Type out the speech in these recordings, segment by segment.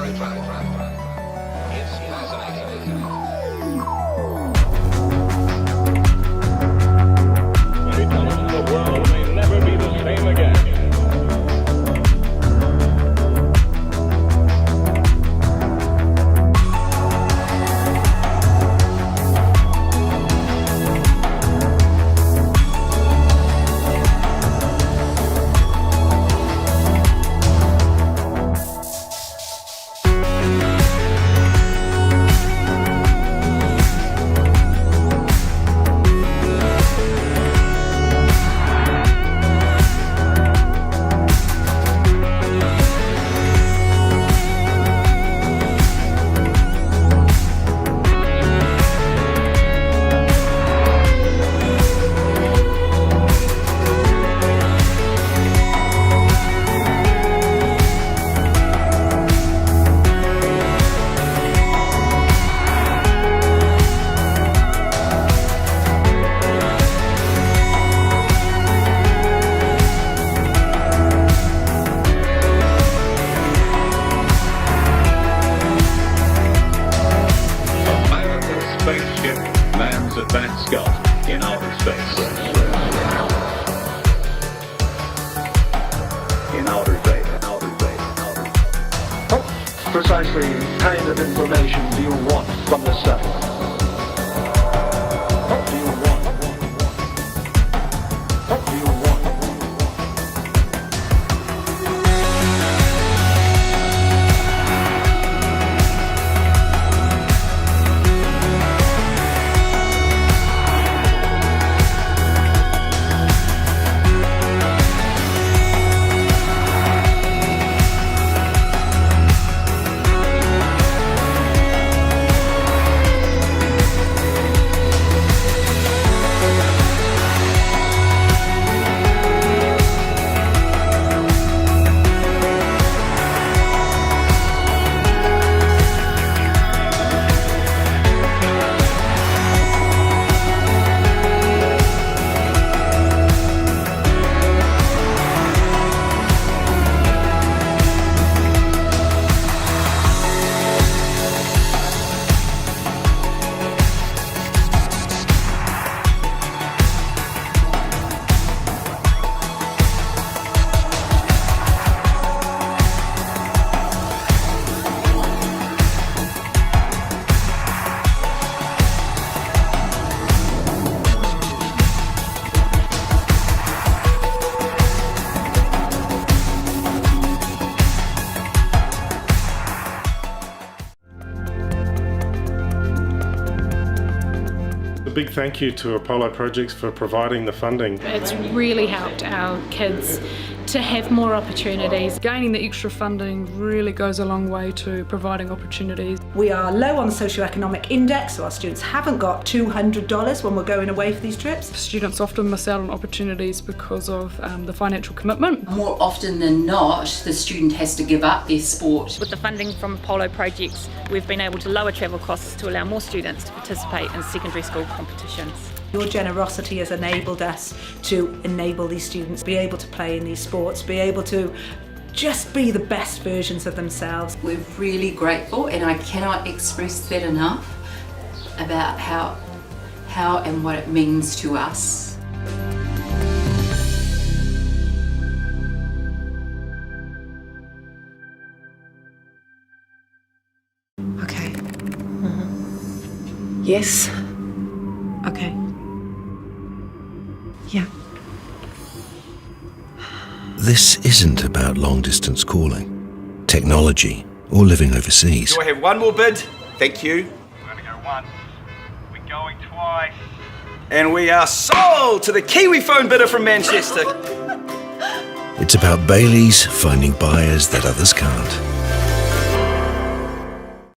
The world may never be the same again. advanced scout in outer space. In outer space, outer space, outer space. What precisely kind of information do you want from the satellite? What do you want? What do you want? A big thank you to Apollo Projects for providing the funding. It's really helped our kids to have more opportunities. Gaining the extra funding really goes a long way to providing opportunities. We are low on the socioeconomic index, so our students haven't got $200 when we're going away for these trips. Students often miss out on opportunities because of the financial commitment. More often than not, the student has to give up their sport. With the funding from Apollo Projects, we've been able to lower travel costs to allow more students to participate in secondary school competitions. Your generosity has enabled us to enable these students to be able to play in these sports, be able to just be the best versions of themselves. We're really grateful, and I cannot express that enough about how and what it means to us. Okay. Yes. Okay. Yeah. This isn't about long-distance calling, technology, or living overseas. Do I have one more bid? Thank you. We're going to go once. We're going twice. And we are sold to the Kiwi phone bidder from Manchester. It's about Bailey's finding buyers that others can't.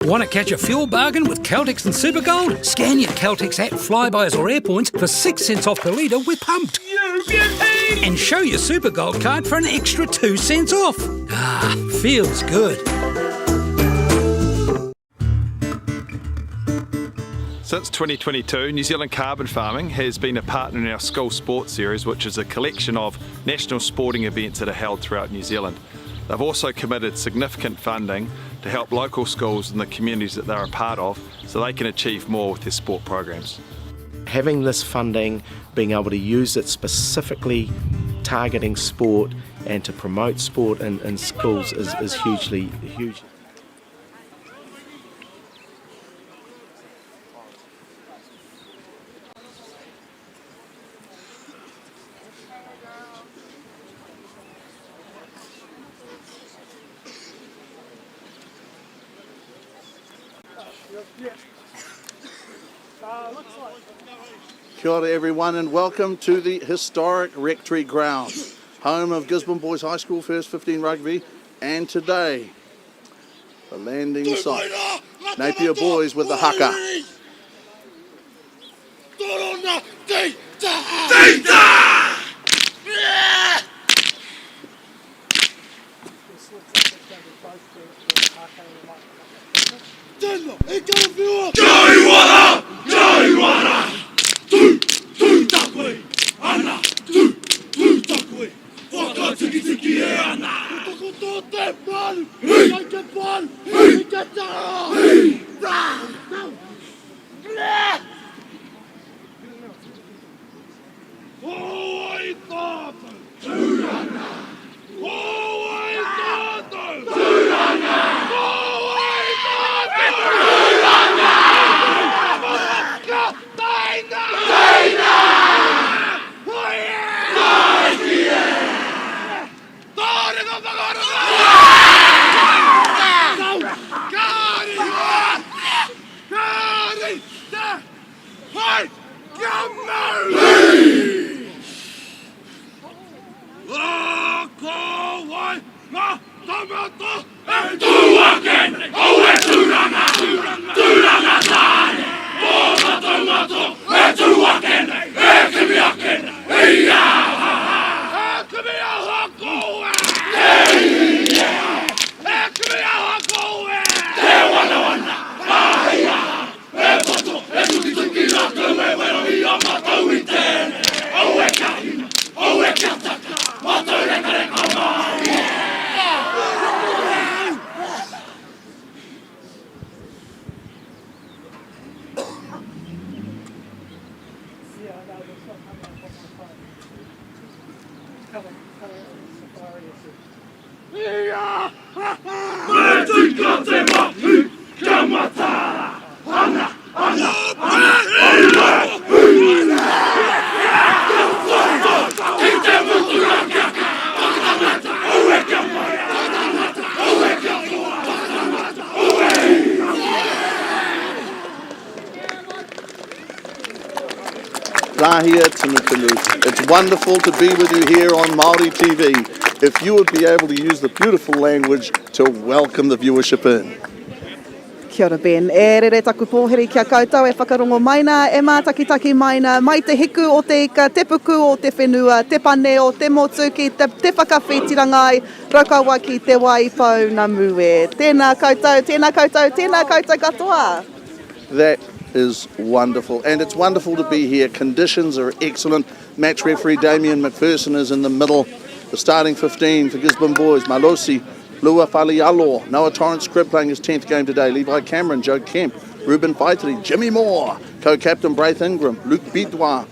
Want to catch a fuel bargain with Caltex and Supergold? Scan your Caltex app, Flybuys or Airpoints for 6 cents off per litre with Pumped. You beauty! And show your Supergold card for an extra 2 cents off. Ah, feels good. Since 2022, New Zealand Carbon Farming has been a partner in our School Sports Series, which is a collection of national sporting events that are held throughout New Zealand. They've also committed significant funding to help local schools and the communities that they're a part of so they can achieve more with their sport programs. Having this funding, being able to use it specifically targeting sport and to promote sport in schools is hugely huge. Kia ora everyone and welcome to the historic Rectory Ground, home of Gisborne Boys High School First 15 Rugby, and today, the landing site, Napier Boys with the haka. It's wonderful to be with you here on Māori TV. If you would be able to use the beautiful language to welcome the viewership in. Kia ora Ben, e rere taku pōheri kia koutou e whakarongo maina, e mātakitaki maina, mai te hiku o te ika, te puku o te whenua, te pane o te motu ki te whakawhitirangai, raukaua ki te wai pau na mue. Tēnā koutou, tēnā koutou, tēnā koutou katoa. That is wonderful, and it's wonderful to be here. Conditions are excellent. Match referee Damien McPherson is in the middle. The starting 15 for Gisborne Boys, Malosi, Lua Falialo, Noah Torrance Scribb playing his 10th game today, Levi Cameron, Joe Kemp, Ruben Faitari, Jimmy Moore, co-captain Braith Ingram, Luke Bidwa,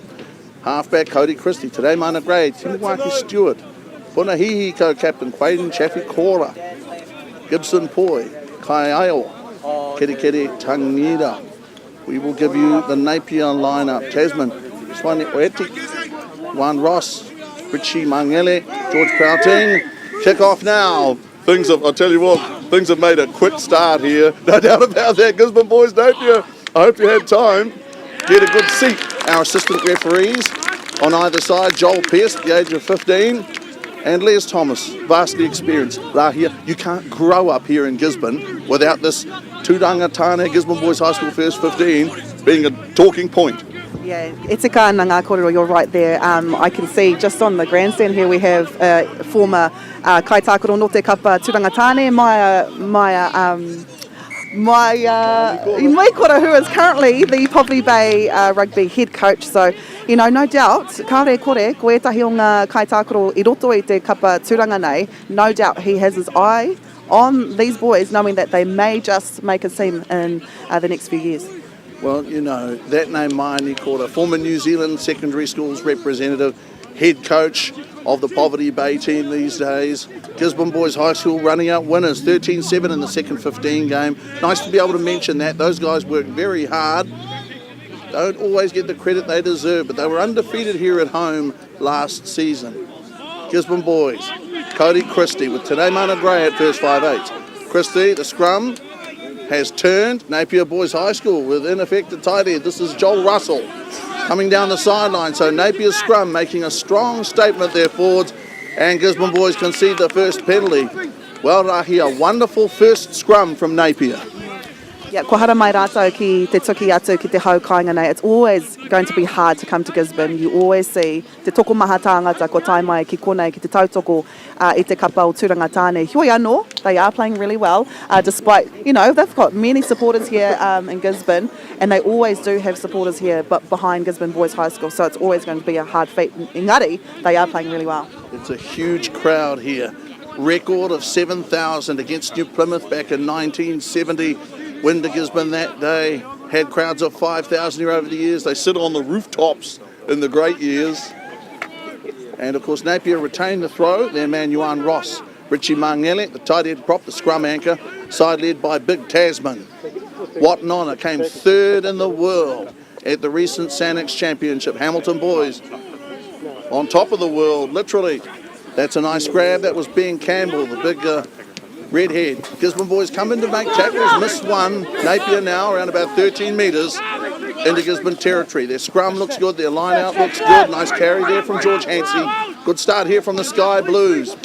halfback Cody Christie, today minor grade, Timuaki Stewart, Punahihi co-captain Quaden Chaffey Cora, Gibson Poi, Kai Ayo, Kiri Kiri Tangida. We will give you the Napier lineup. Tasman, Swane Oeti, Juan Ross, Richie Mangele, George Prouting. Kick off now. I'll tell you what, things have made a quick start here. No doubt about that. Gisborne Boys Napier. I hope you had time. Get a good seat. Our assistant referees on either side, Joel Pearce at the age of 15 and Les Thomas, vastly experienced. Rahia, you can't grow up here in Gisborne without this Tauranga Tāne Gisborne Boys High School First 15 being a talking point. Yeah, e te kāna ngā kōrero, you're right there. I can see just on the grandstand here we have former Kai Tākaro no te kapa Tauranga Tāne, Mai Kora, who is currently the Poverty Bay Rugby head coach. So, you know, no doubt, kāre kore, ko etahi o ngā Kai Tākaro I roto I te kapa Tauranga nei, no doubt he has his eye on these boys, knowing that they may just make a team in the next few years. Well, you know, that name Maini Kora, former New Zealand secondary schools representative, head coach of the Poverty Bay team these days. Gisborne Boys High School running out winners, 13-7 in the second 15 game. Nice to be able to mention that. Those guys worked very hard. Don't always get the credit they deserve, but they were undefeated here at home last season. Gisborne Boys, Cody Christie with Tene Mana Gray at first 5'8". Christie, the scrum, has turned. Napier Boys High School with in effect a tight end. This is Joel Russell coming down the sideline. So Napier's scrum making a strong statement there forwards, and Gisborne Boys concede the first penalty. Well, Rahi, a wonderful first scrum from Napier. Yeah, ko hara mai rātou ki te tuki atu ki te hau kāinga nei. It's always going to be hard to come to Gisborne. You always see te toko maha tāngata ko tai mai ki konei ki te tautoko I te kapa o Tauranga tāne. Hioi anō, they are playing really well, despite, you know, they've got many supporters here in Gisborne, and they always do have supporters here but behind Gisborne Boys High School, so it's always going to be a hard feat. Engari, they are playing really well. It's a huge crowd here. Record of 7,000 against New Plymouth back in 1970. Win to Gisborne that day. Had crowds of 5,000 here over the years. They sit on the rooftops in the great years. And of course Napier retained the throw. Their man Yuan Ross. Richie Mangele, the tight end prop, the scrum anchor, side led by Big Tasman. Watanona came third in the world at the recent Sanex Championship. Hamilton Boys on top of the world, literally. That's a nice grab. That was Ben Campbell, the big redhead. Gisborne Boys come in to make tackles, missed one. Napier now around about 13 metres into Gisborne territory. Their scrum looks good, their line out looks good. Nice carry there from George Hansey. Good start here from the Sky Blues.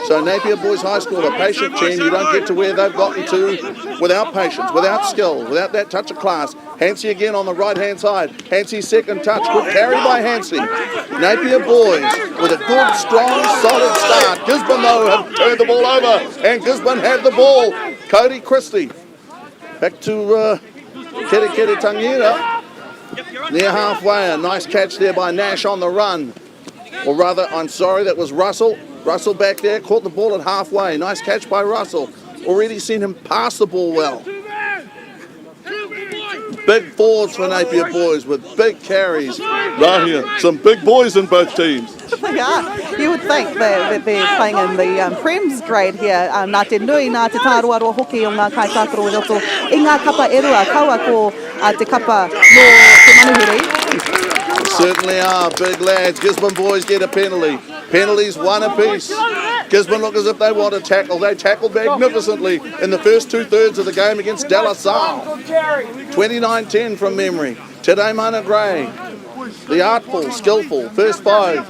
So Napier Boys High School, a patient team. You don't get to where they've gotten to without patience, without skill, without that touch of class. Hansey again on the right-hand side. Hansey's second touch. Good carry by Hansey. Napier Boys with a good, strong, solid start. Gisborne, though, have turned the ball over, and Gisborne have the ball. Cody Christie. Back to Kere Tangira. Near halfway. A nice catch there by Nash on the run. Or rather, I'm sorry, that was Russell. Russell back there, caught the ball at halfway. Nice catch by Russell. Already seen him pass the ball well. Big forwards for Napier Boys with big carries. Right here, some big boys in both teams. They are. You would think that they're playing in the Prem's grade here. Nā te nui, nā te tāroa roa hoki o ngā kaitākaro i roto. I ngā kapa erua, kaua ko te kapa no te manuhiri. Certainly are, big lads. Gisborne Boys get a penalty. Penalties one apiece. Gisborne look as if they want to tackle. They tackled magnificently in the first two-thirds of the game against De La Salle. 29-10 from memory. Tene Mana Gray, the artful, skillful, first five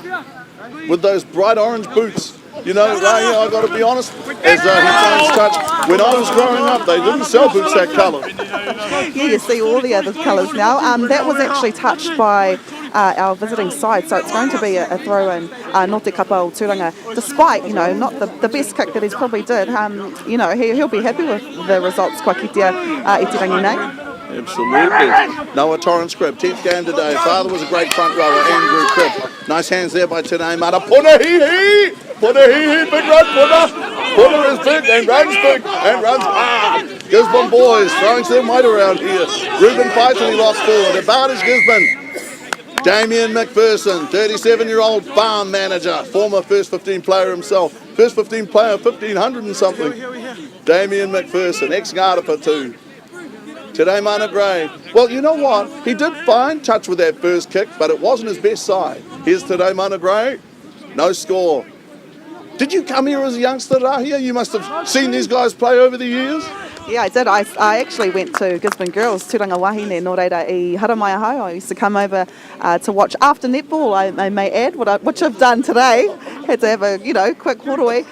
with those bright orange boots. You know, Ray, I've got to be honest, as he finds touch, when I was growing up, they didn't sell boots that colour. Yeah, you see all the other colours now. That was actually touched by our visiting side, so it's going to be a throw-in, no te kapa o Tauranga, despite, you know, not the best kick that he's probably did. You know, he'll be happy with the results, kua kitea i te rangi nei. Absolutely. Noah Torrance Cribb, 10th game today. Father was a great front rower, Andrew Cribb. Nice hands there by Tene Mana. Puna-hee-hee! Puna-hee-hee, big run, Puna! Puna is big and runs hard. Gisborne Boys throwing some weight around here. Ruben Python, he lost forward. Advantage Gisborne. Damien McPherson, 37-year-old farm manager, former first 15 player himself. First 15 player, 1,500 and something. Damien McPherson, ex-Ngāra too. Tene Mana Gray. Well, you know what? He did fine touch with that first kick, but it wasn't his best side. Here's Tene Mana Gray. No score. Did you come here as a youngster, Rahia? You must have seen these guys play over the years. Yeah, I did. I actually went to Gisborne Girls, Tauranga Wahine, nō reira I Haramaya High. I used to come over to watch after netball, I may add, which I've done today. Had to have a, you know, quick horoi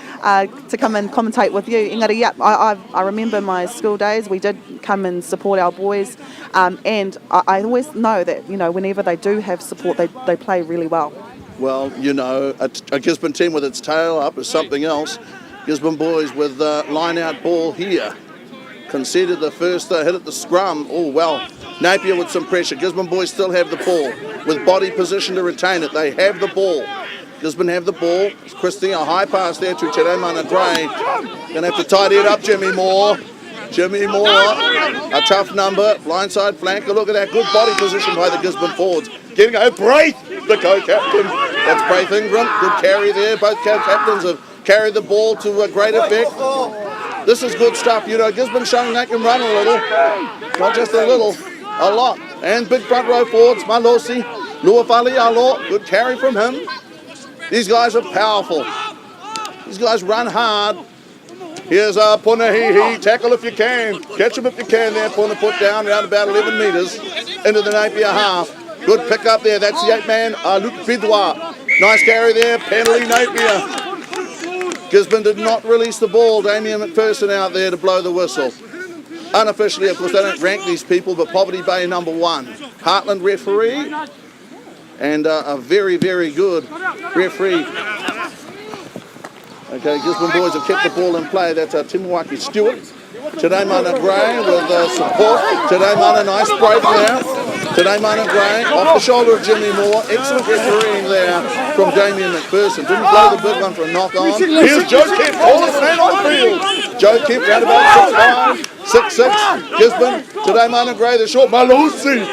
to come and commentate with you. Engari, yeah, I remember my school days. We did come and support our boys, and I always know that, you know, whenever they do have support, they play really well. Well, you know, a Gisborne team with its tail up is something else. Gisborne Boys with line-out ball here. Conceded the first hit at the scrum. Oh, well, Napier with some pressure. Gisborne Boys still have the ball with body position to retain it. They have the ball. Gisborne have the ball. Christie, a high pass there to Te Mana Gray. Going to have to tidy it up, Jimmy Moore. Jimmy Moore, a tough number. Blindside flanker. Look at that good body position by the Gisborne forwards. Getting a Braith, the co-captain. That's Braith Ingram. Good carry there. Both co-captains have carried the ball to a great effect. This is good stuff. You know, Gisborne showing they can run a little. Not just a little, a lot. And big front row forwards. Malosi, Luafalialo. Good carry from him. These guys are powerful. These guys run hard. Here's Punahihi, tackle if you can. Catch him if you can there. Puna put down around about 11 metres into the Napier half. Good pick up there. That's the 8-man, Luke Bidwa. Nice carry there. Penalty Napier. Gisborne did not release the ball. Damien McPherson out there to blow the whistle. Unofficially, of course, they don't rank these people, but Poverty Bay number 1. Heartland referee. And a very, very good referee. Okay, Gisborne Boys have kept the ball in play. That's Timawaki Stewart. Te Mana Gray with support. Te Mana, nice break there. Te Mana Gray off the shoulder of Jimmy Moore. Excellent refereeing there from Damien McPherson. Didn't blow the big one for a knock on. Here's Joe Kemp, tallest man on the field. Joe Kemp round about 6'5", 6'6". Gisborne, Te Mana Gray, the short. Malusi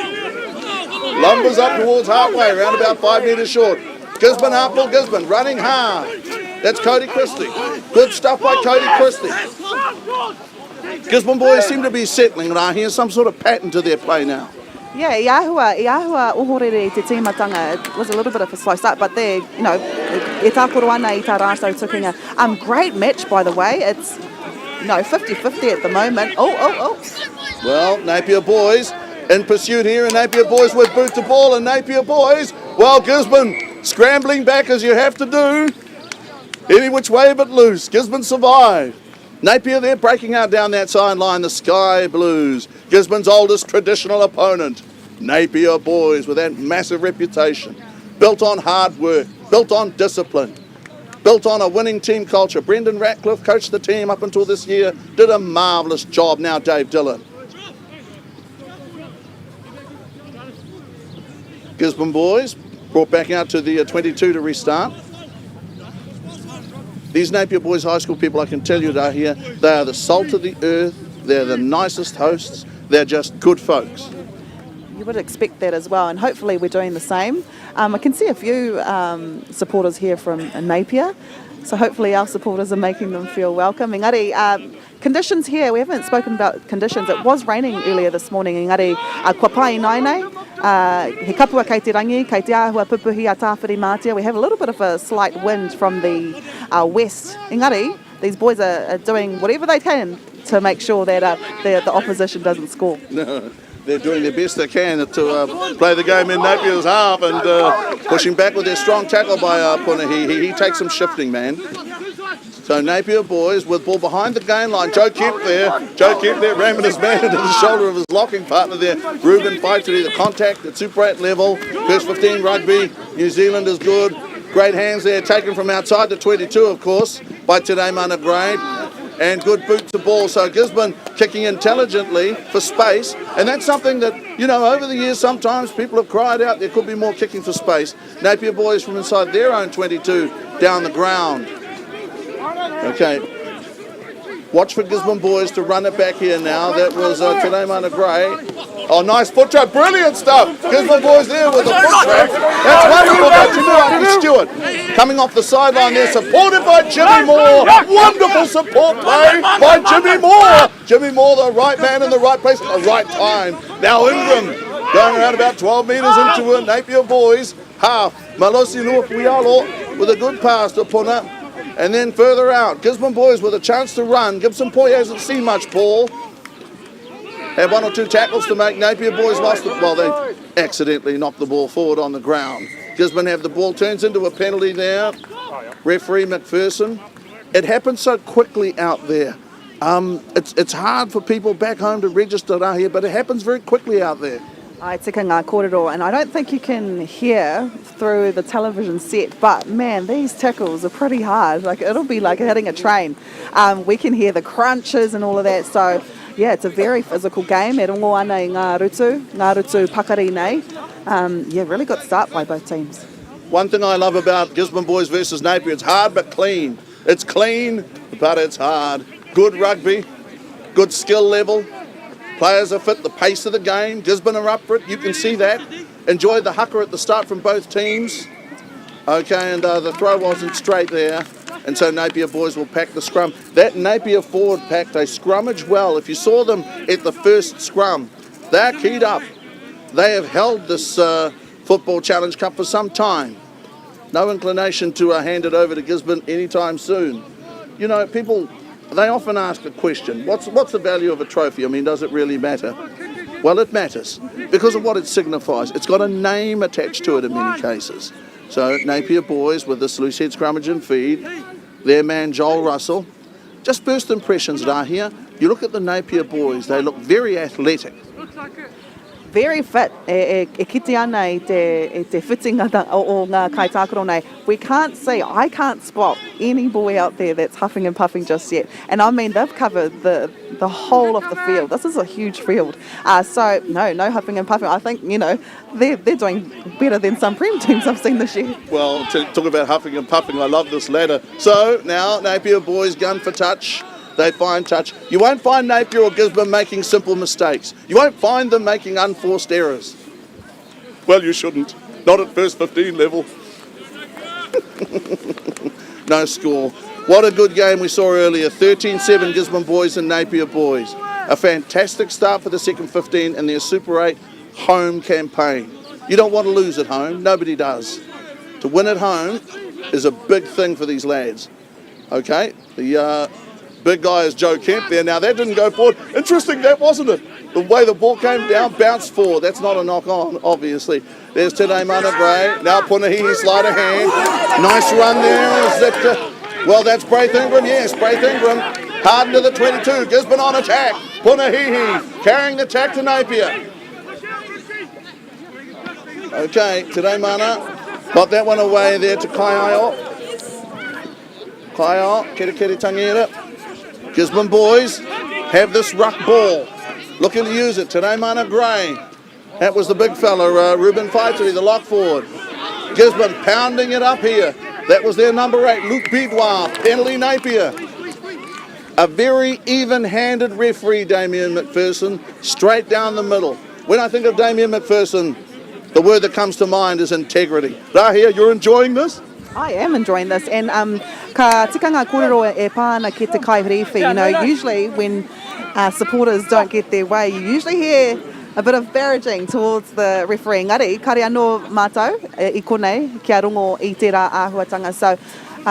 lumbers up towards halfway, around about 5 metres short. Gisborne Hartwell, Gisborne running hard. That's Cody Christie. Good stuff by Cody Christie. Gisborne Boys seem to be settling, and I hear some sort of pattern to their play now. Yeah, i ahua ohorere te tīmatanga. It was a little bit of a slow start, but there, you know, e tākoro ana I tā rātou tukinga. Great match, by the way. It's, you know, 50-50 at the moment. Oh. Well, Napier Boys in pursuit here, and Napier Boys with boot to ball, and Napier Boys, well, Gisborne scrambling back as you have to do. Any which way but loose. Gisborne survived. Napier there breaking out down that sideline, the Sky Blues. Gisborne's oldest traditional opponent. Napier Boys with that massive reputation. Built on hard work, built on discipline, built on a winning team culture. Brendan Ratcliffe coached the team up until this year, did a marvellous job. Now Dave Dillon. Gisborne Boys brought back out to the 22 to restart. These Napier Boys High School people, I can tell you, they're here. They are the salt of the earth. They're the nicest hosts. They're just good folks. You would expect that as well, and hopefully we're doing the same. I can see a few supporters here from Napier, so hopefully our supporters are making them feel welcome. Engari, conditions here, we haven't spoken about conditions. It was raining earlier this morning. Engari, kua pai nainei, he kapua kei te rangi, kei te ahua pupuhi a tāwhiri mātia. We have a little bit of a slight wind from the west. Engari, these boys are doing whatever they can to make sure that the opposition doesn't score. No, they're doing their best they can to play the game in Napier's half, and pushing back with their strong tackle by Punahihi. He takes some shifting, man. So Napier Boys with ball behind the gain line. Joe Kemp there ramming his man into the shoulder of his locking partner there. Ruben Faituri, the contact at Super 8 level. First 15 rugby. New Zealand is good. Great hands there, taken from outside the 22, of course, by Te Mana Gray. And good boot to ball. So Gisborne kicking intelligently for space. And that's something that, you know, over the years sometimes people have cried out there could be more kicking for space. Napier Boys from inside their own 22 down the ground. Okay, watch for Gisborne Boys to run it back here now. That was Te Mana Gray. Oh, nice foot trap, brilliant stuff. Gisborne Boys there with a foot trap. That's wonderful by Timawaki Stewart. Coming off the sideline there, supported by Jimmy Moore. Wonderful support play by Jimmy Moore. Jimmy Moore, the right man in the right place at the right time. Now Ingram going around about 12 metres into a Napier Boys half. Malosi Luapuialo with a good pass to Puna. And then further out, Gisborne Boys with a chance to run. Gibson Poy hasn't seen much, Paul. Had one or two tackles to make. Napier Boys lost it. Well, they accidentally knocked the ball forward on the ground. Gisborne have the ball, turns into a penalty there. Referee McPherson. It happened so quickly out there. It's hard for people back home to register out here, but it happens very quickly out there. Ai tika ngā kōrero, and I don't think you can hear through the television set, but man, these tackles are pretty hard. Like, it'll be like hitting a train. We can hear the crunches and all of that, so yeah, it's a very physical game. E rongo ana I ngā rutu pakari nei. Yeah, really good start by both teams. One thing I love about Gisborne Boys versus Napier, it's hard but clean. It's clean, but it's hard. Good rugby, good skill level. Players are fit, the pace of the game. Gisborne are up for it, you can see that. Enjoyed the haka at the start from both teams. Okay, and the throw wasn't straight there. And so Napier Boys will pack the scrum. That Napier forward pack, they scrummage well. If you saw them at the first scrum, they're keyed up. They have held this Football Challenge Cup for some time. No inclination to hand it over to Gisborne anytime soon. You know, people, they often ask a question, what's the value of a trophy? I mean, does it really matter? Well, it matters because of what it signifies. It's got a name attached to it in many cases. So Napier Boys with this loose head scrummage and feed, their man Joel Russell. Just first impressions that are here. You look at the Napier Boys, they look very athletic. Very fit. E kite ana I te whitinga o ngā kaitākaro nei. We can't see, I can't spot any boy out there that's huffing and puffing just yet. And I mean, they've covered the whole of the field. This is a huge field. So, no huffing and puffing. I think, you know, they're doing better than some Prem teams I've seen this year. Well, to talk about huffing and puffing, I love this ladder. So, now Napier Boys gun for touch. They find touch. You won't find Napier or Gisborne making simple mistakes. You won't find them making unforced errors. Well, you shouldn't. Not at first 15 level. No score. What a good game we saw earlier. 13-7 Gisborne Boys and Napier Boys. A fantastic start for the second 15 in their Super 8 home campaign. You don't want to lose at home. Nobody does. To win at home is a big thing for these lads. Okay, the big guy is Joe Kemp there. Now that didn't go forward. Interesting that, wasn't it? The way the ball came down, bounced forward. That's not a knock on, obviously. There's Tene Mana Bray. Now Punahihi sleight of hand. Nice run there. Well, that's Braith Ingram. Yes, Braith Ingram. Hard into the 22. Gisborne on attack. Punahihi carrying the attack to Napier. Okay, Tene Mana got that one away there to Kaiao. Kaiao, Kere Tangira. Gisborne Boys have this ruck ball. Looking to use it. Tene Mana Gray. That was the big fella, Ruben Faituri, the lock forward. Gisborne pounding it up here. That was their number 8, Luke Bidois. Penalty Napier. A very even-handed referee, Damien McPherson, straight down the middle. When I think of Damien McPherson, the word that comes to mind is integrity. Rahia, you're enjoying this? I am enjoying this, and ka tika ngā kōrero e pāna ki te kaiwhiriwhi. You know, usually when supporters don't get their way, you usually hear a bit of barraging towards the referee. Ngari, kare anō mātou I konei kia rongo I tērā āhuatanga. So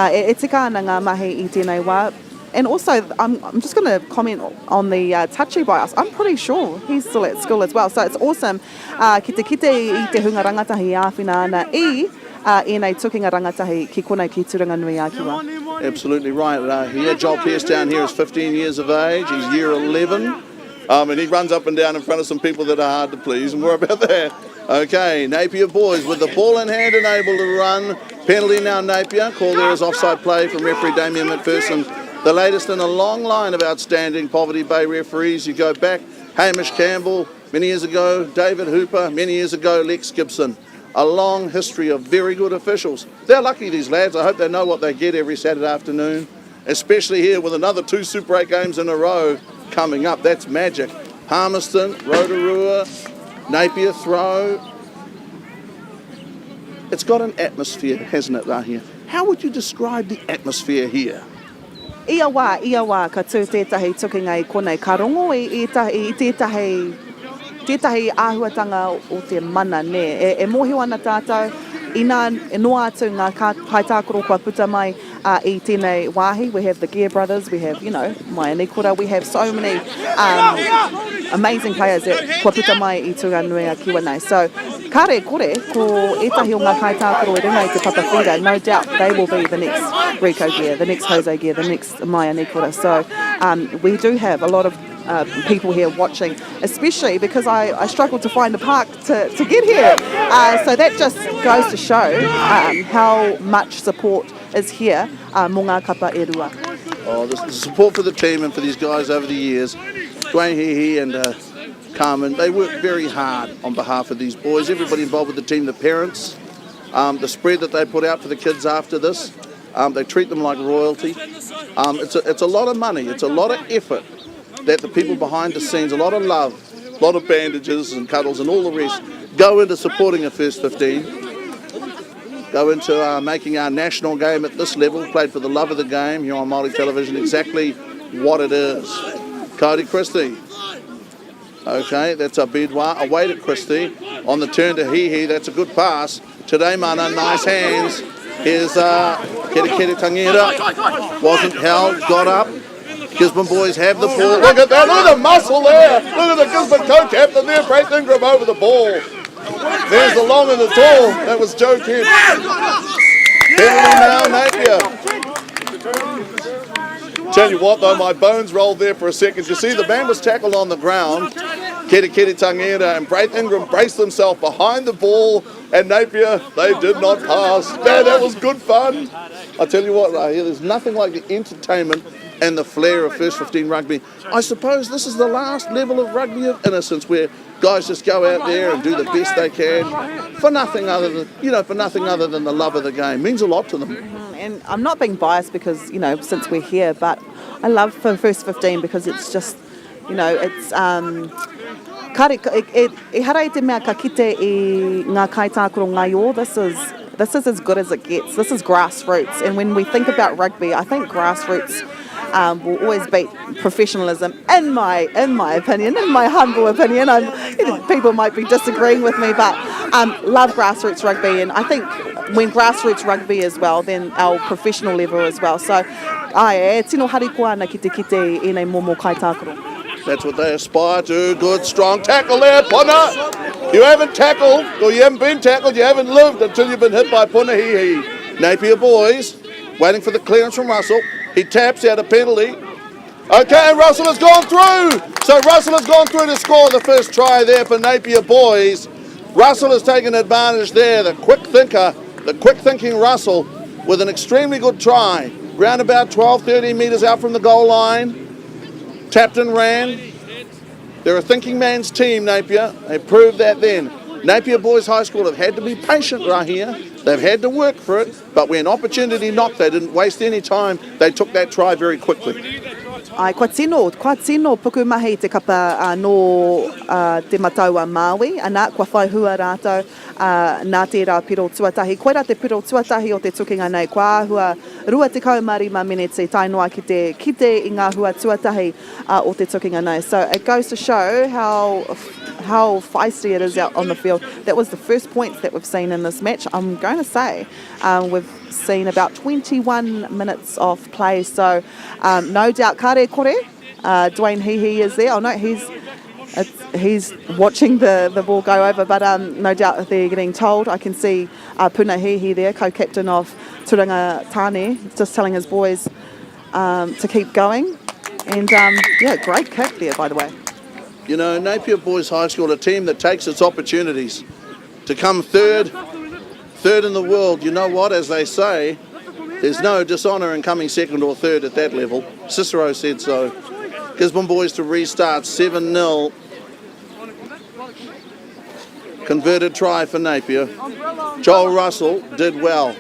e tika ana ngā mahi I tēnei wā. And also, I'm just going to comment on the touchy by us. I'm pretty sure he's still at school as well. So it's awesome. Ki te kite I te hunga rangatahi āwhina ana I nei tukinga rangatahi ki konei ki Tauranga nui ākiwa. Absolutely right. Here, Joel Pierce down here is 15 years of age. He's year 11. And he runs up and down in front of some people that are hard to please, and more about that. Okay, Napier Boys with the ball in hand and able to run. Penalty now Napier. Call there is offside play from referee Damien McPherson. The latest in a long line of outstanding Poverty Bay referees. You go back, Hamish Campbell, many years ago, David Hooper, many years ago, Lex Gibson. A long history of very good officials. They're lucky, these lads. I hope they know what they get every Saturday afternoon, especially here with another 2 Super 8 games in a row coming up. That's magic. Palmerston, Rotorua, Napier throw. It's got an atmosphere, hasn't it, Rahia? How would you describe the atmosphere here? Ia wā, ka tū tētahi tukinga I konei ka rongo I tētahi āhuatanga o te mana ne. E mohi wana tātou, ina e noa atu ngā kaitākoro kua puta mai I tēnei wāhi. We have the Gear Brothers, we have, you know, mai anikura, we have so many amazing players that kua puta mai I Tauranga nui a kiwa nei. So, kare kore, ko etahi o ngā kaitākoro I runga I te papawhira, no doubt they will be the next Rico Gear, the next Jose Gear, the next mai anikura. So, we do have a lot of people here watching, especially because I struggled to find a park to get here. So that just goes to show how much support is here mō ngā kapa e rua. Oh, the support for the team and for these guys over the years. Dwayne Hehe and Carmen, they work very hard on behalf of these boys. Everybody involved with the team, the parents, The spread that they put out for the kids after this, they treat them like royalty. It's a lot of money, it's a lot of effort that the people behind the scenes, a lot of love, a lot of bandages and cuddles and all the rest go into supporting a first 15, go into making our national game at this level, played for the love of the game here on Māori television, exactly what it is. Cody Christie. Okay, that's a Bidwa, away to Christie, on the turn to Hihi, that's a good pass. Today Mana, nice hands. Here's Kere Tangira, wasn't held, got up. Gisborne Boys have the ball. Look at that, look at the muscle there. Look at the Gisborne co-captain there, Brad Ingram over the ball. There's the long and the tall, that was Joe Kent. Penalty now, Napier. Tell you what though, my bones rolled there for a second. You see the man was tackled on the ground. Kere Tangira and Brad Ingram braced themselves behind the ball, and Napier, they did not pass. Man, that was good fun. I tell you what, right here, there's nothing like the entertainment and the flair of first 15 rugby. I suppose this is the last level of rugby of innocence, where guys just go out there and do the best they can for nothing other than, for nothing other than the love of the game. It means a lot to them. And I'm not being biased because, since we're here, but I love for first 15 because it's just, it's e hara te mea ka kite I ngā kaitākoro ngaio. This is as good as it gets. This is grassroots, and when we think about rugby, I think grassroots will always beat professionalism, in my opinion, in my humble opinion. People might be disagreeing with me, but love grassroots rugby, and I think when grassroots rugby as well, then our professional level as well. So, e tino harikoa na kite I nei momo kaitākoro. That's what they aspire to. Good, strong tackle there, Puna. You haven't tackled, or you haven't been tackled, you haven't lived until you've been hit by Puna Hihi. Napier Boys, waiting for the clearance from Russell. He taps out a penalty. Okay, and Russell has gone through. So Russell has gone through to score the first try there for Napier Boys. Russell has taken advantage there, the quick thinker, the quick-thinking Russell, with an extremely good try. Round about 12-13 metres out from the goal line. Tapped and ran. They're a thinking man's team, Napier. They proved that then. Napier Boys High School have had to be patient right here. They've had to work for it, but when opportunity knocked, they didn't waste any time. They took that try very quickly. Ai, kua tino puku mahi te kapa no te mataua Māui, ana kua whai hua rātou nā te rā piro tuatahi. Koe rā te piro tuatahi o te tukinga nei, kua ahua rua te kaumarima minute tainoa ki te kite I ngā hua tuatahi o te tukinga nei. So it goes to show how feisty it is out on the field. That was the first points that we've seen in this match. I'm going to say we've seen about 21 minutes of play, so no doubt kare kore, Dwayne Hihi is there. Oh no, he's watching the ball go over, but no doubt they're getting told. I can see Puna Hihi there, co-captain of Tauranga Tāne, just telling his boys to keep going, and great kick there, by the way. Napier Boys High School, a team that takes its opportunities to come third in the world. You know what, as they say, there's no dishonour in coming second or third at that level. Cicero said so. Gisborne Boys to restart 7-0. Converted try for Napier. Joel Russell did well.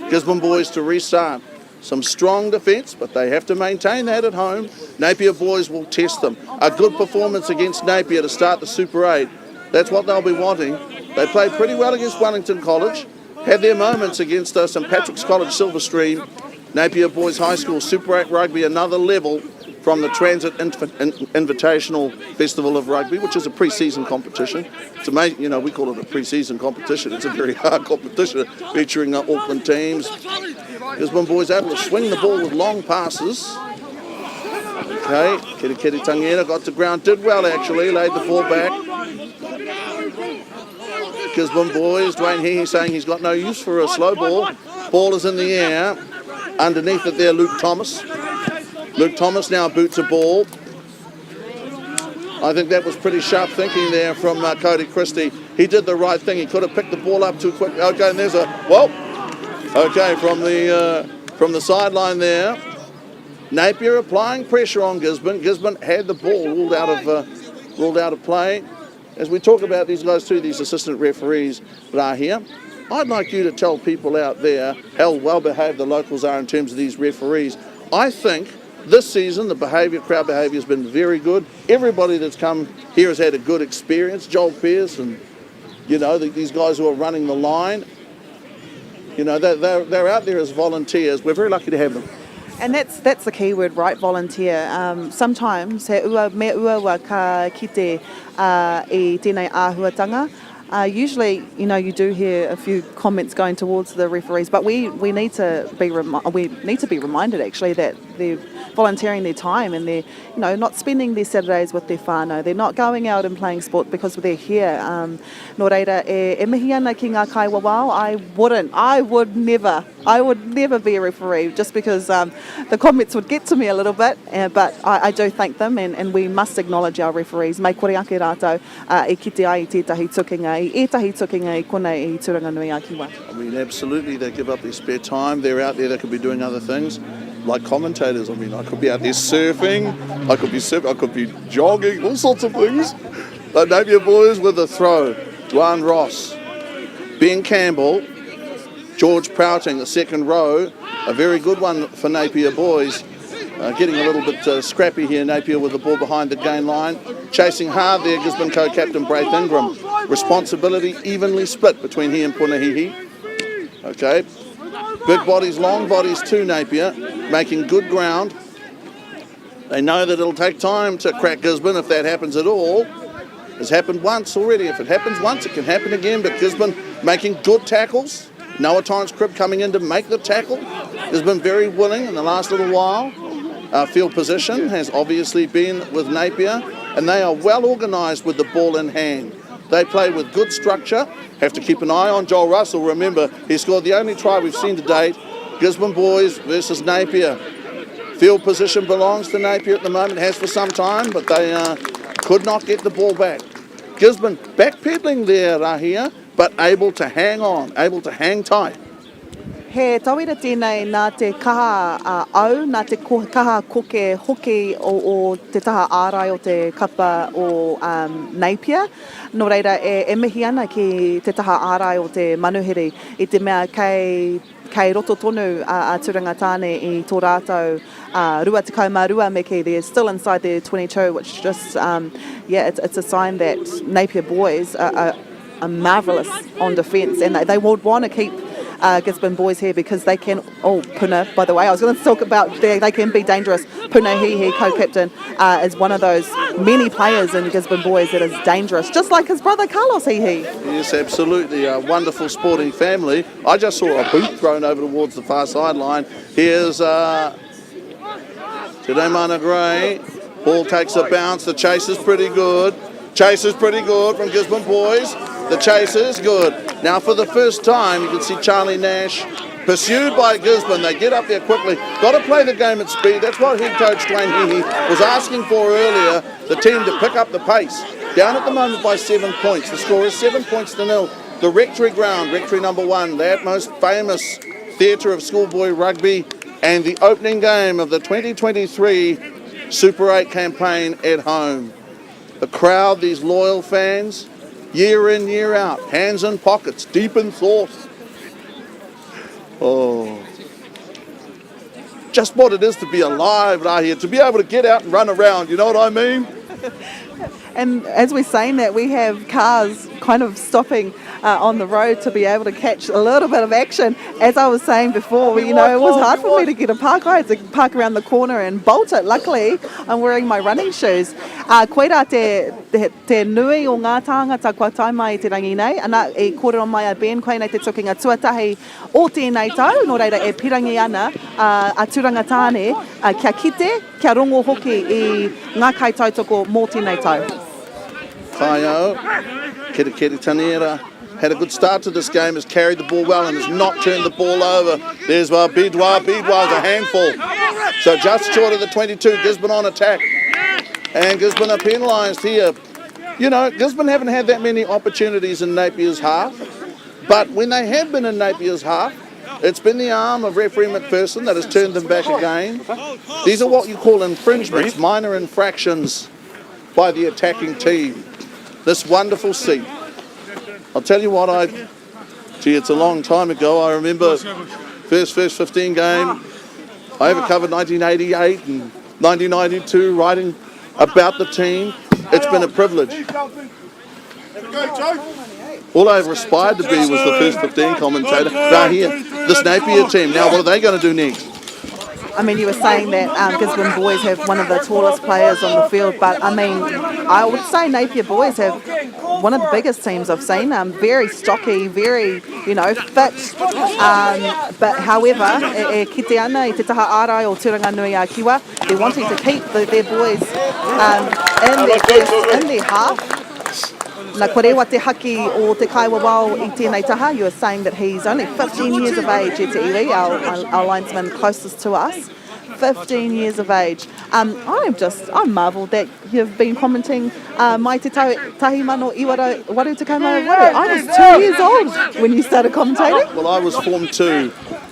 Gisborne Boys to restart. Some strong defence, but they have to maintain that at home. Napier Boys will test them. A good performance against Napier to start the Super 8. That's what they'll be wanting. They played pretty well against Wellington College, had their moments against St Patrick's College Silverstream. Napier Boys High School Super 8 Rugby, another level from the Transit Invitational Festival of Rugby, which is a pre-season competition. It's amazing, we call it a pre-season competition. It's a very hard competition featuring Auckland teams. Gisborne Boys able to swing the ball with long passes. Okay, Kere Tangira got to ground, did well actually, laid the ball back. Gisborne Boys, Dwayne Hihi saying he's got no use for a slow ball. Ball is in the air. Underneath it there, Luke Thomas. Luke Thomas now boots a ball. I think that was pretty sharp thinking there from Cody Christie. He did the right thing. He could have picked the ball up too quick. Okay, and there's okay, from the sideline there. Napier applying pressure on Gisborne. Gisborne had the ball ruled out of play. As we talk about these guys too, these assistant referees that are here, I'd like you to tell people out there how well behaved the locals are in terms of these referees. I think this season the crowd behaviour has been very good. Everybody that's come here has had a good experience. Joel Pearce and, you know, these guys who are running the line, you know, they're out there as volunteers. We're very lucky to have them. And that's the key word, right? Volunteer. Sometimes he me ua wa ka kite I tēnei āhuatanga. Usually, you know, you do hear a few comments going towards the referees, but we need to be reminded actually that they're volunteering their time and they're, you know, not spending their Saturdays with their whānau. They're not going out and playing sport because they're here. Nō reira, e mihi ana ki ngā kai wawao, I would never be a referee just because the comments would get to me a little bit, but I do thank them and we must acknowledge our referees. Mai kore ake rātou e kite ai I tētahi tukinga, I ētahi tukinga I konei I Tauranga nui a kiwa. I mean, absolutely, they give up their spare time. They're out there, they could be doing other things. Like commentators, I mean, I could be out there surfing, I could be jogging, all sorts of things. But Napier Boys with a throw. Duane Ross, Ben Campbell, George Prouting, the second row. A very good one for Napier Boys. Getting a little bit scrappy here, Napier with the ball behind the gain line. Chasing hard there, Gisborne co-captain Braith Ingram. Responsibility evenly split between he and Punahihi. Okay. Big bodies, long bodies to Napier, making good ground. They know that it'll take time to crack Gisborne if that happens at all. It's happened once already. If it happens once, it can happen again. But Gisborne making good tackles. Noah Torrance-Cribb coming in to make the tackle. Gisborne very willing in the last little while. Field position has obviously been with Napier, and they are well organised with the ball in hand. They play with good structure. Have to keep an eye on Joel Russell. Remember, he scored the only try we've seen to date. Gisborne Boys versus Napier. Field position belongs to Napier at the moment, has for some time, but they could not get the ball back. Gisborne backpedaling there, Rahia, but able to hang on, able to hang tight. He tawira tēnei nā te kaha au, nā te kaha koke hoki o te taha ārai o te kapa o Napier. Nō reira, e mihi ana ki te taha ārai o te manuhiri I te mea kei roto tonu a Tauranga tāne I tō rātou rua te kaumarua me ki. They're still inside their 22, which just, it's a sign that Napier Boys are marvellous on defence, and they would want to keep Gisborne Boys here because they can, Puna, by the way, I was going to talk about they can be dangerous. Puna Hihi, co-captain, is one of those many players in Gisborne Boys that is dangerous, just like his brother Carlos Hihi. Yes, absolutely, a wonderful sporting family. I just saw a boot thrown over towards the far sideline. Here's Te Mana Gray, ball takes a bounce, the chase is pretty good. Chase is pretty good from Gisborne Boys. The chase is good. Now for the first time you can see Charlie Nash pursued by Gisborne. They get up there quickly. Got to play the game at speed. That's what head coach Dwayne Heaney was asking for earlier, the team to pick up the pace. Down at the moment by 7 points. The score is 7 points to nil. The Rectory ground, Rectory number 1, that most famous theatre of schoolboy rugby, and the opening game of the 2023 Super 8 campaign at home. The crowd, these loyal fans, year in, year out, hands in pockets, deep in thought. Just what it is to be alive right here, to be able to get out and run around, you know what I mean? And as we're saying that, we have cars kind of stopping on the road to be able to catch a little bit of action. As I was saying before, it was hard for me to get a park. I had to park around the corner and bolt it. Luckily, I'm wearing my running shoes. Koe rā te nui o ngā tāngata kua tai mai I te rangi nei. Ana e kōrero mai a Ben, koe nei te tokinga tuatahi o tēnei tau. Nō reira e pirangi ana a Tauranga tāne kia kite, kia rongo hoki I ngā kai tautoko mō tēnei tau. Kaio, Kere Taniera had a good start to this game, has carried the ball well and has not turned the ball over. There's Bidwa. Bidwa's a handful. So just short of the 22, Gisborne on attack. And Gisborne are penalised here. You know, Gisborne haven't had that many opportunities in Napier's half, but when they have been in Napier's half, it's been the arm of referee McPherson that has turned them back again. These are what you call infringements, minor infractions by the attacking team. This wonderful seat. I'll tell you what, I'd Gee, it's a long time ago. I remember first 15 game. I ever covered 1988 and 1992, writing about the team. It's been a privilege. All I ever aspired to be was the first 15 commentator. Right here, this Napier team. Now, what are they going to do next? I mean, you were saying that Gisborne Boys have one of the tallest players on the field, but I mean, I would say Napier Boys have one of the biggest teams I've seen. Very stocky, very, fit. But however, ki te ana i te taha ārai o Tauranga Nui a Kiwa, they're wanting to keep their boys in their half. Na korewa te haki o te kaiwa wao I tēnei taha, you were saying that he's only 15 years of age, e te iwi, our linesman closest to us. 15 years of age. I'm marvelled that you've been commenting mai te tahi mano I waru te kaimau waru. I was 2 years old when you started commentating. Well, I was Form 2.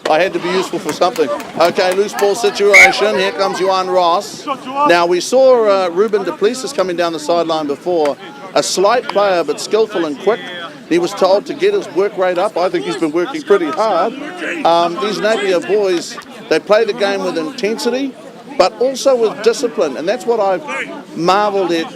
I had to be useful for something. Okay, loose ball situation. Here comes Johan Ross. Now, we saw Ruben de Plessis coming down the sideline before. A slight player, but skillful and quick. He was told to get his work rate up. I think he's been working pretty hard. These Napier boys, they play the game with intensity, but also with discipline. And that's what I've marvelled at,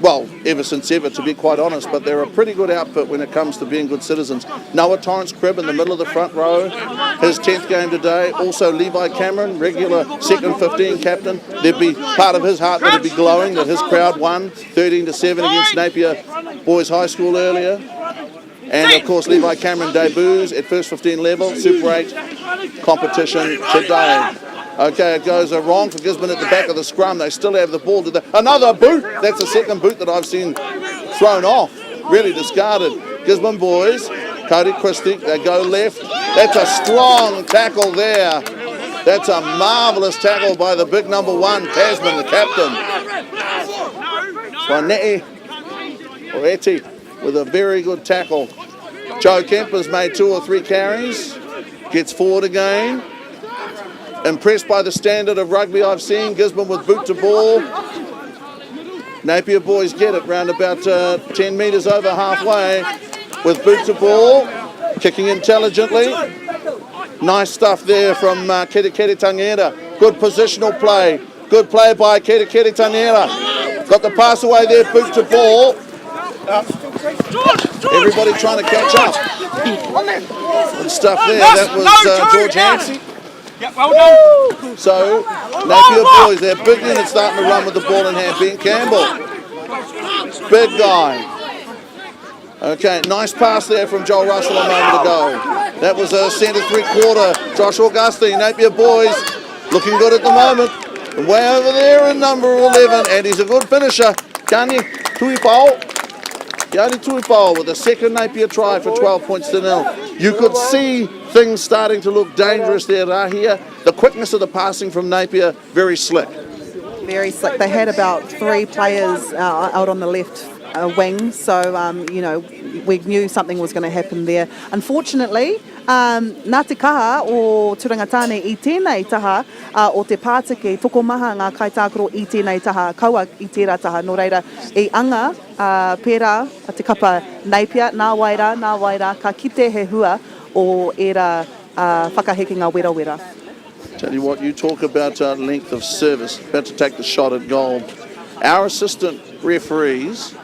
well, ever since ever, to be quite honest. But they're a pretty good outfit when it comes to being good citizens. Noah Torrance-Cribb in the middle of the front row, his 10th game today. Also Levi Cameron, regular second 15 captain. There'd be part of his heart that would be glowing that his crowd won 13-7 against Napier Boys High School earlier. And of course Levi Cameron debuts at first 15 level, Super 8 competition today. Okay, it goes wrong for Gisborne at the back of the scrum. They still have the ball. Another boot. That's the second boot that I've seen thrown off. Really discarded. Gisborne boys, Cody Christie, they go left. That's a strong tackle there. That's a marvellous tackle by the big number 1, Tasman, the captain. Swaneti Oreti with a very good tackle. Joe Kemper's made 2 or 3 carries. Gets forward again. Impressed by the standard of rugby I've seen. Gisborne with boot to ball. Napier boys get it round about 10 metres over halfway with boot to ball. Kicking intelligently. Nice stuff there from Kere Tangiera. Good positional play. Good play by Kere Tangiera. Got the pass away there, boot to ball. Everybody trying to catch up. Good stuff there. That was George Hansen. Well done. So, Napier boys, they're big units starting to run with the ball in hand. Ben Campbell, big guy. Okay, nice pass there from Joel Russell a moment ago. That was a centre 3/4. Josh Augustine, Napier boys, looking good at the moment. And way over there in number 11, and he's a good finisher. Kani Tuipao. Yoni Tuipao with a second Napier try for 12 points to 0. You could see things starting to look dangerous there, Rahia. The quickness of the passing from Napier, very slick. Very slick. They had about 3 players out on the left wing, so, we knew something was going to happen there. Unfortunately, nā te kaha o Turangatane I tēnei taha o te pātake tokomaha ngā kaitākaro I tēnei taha, kaua I tērā taha, no reira, I anga pērā te kapa Napier, nā waira, ka kite he hua o era whakaheke ngā wera. Tell you what, you talk about length of service, about to take the shot at goal. Our assistant referees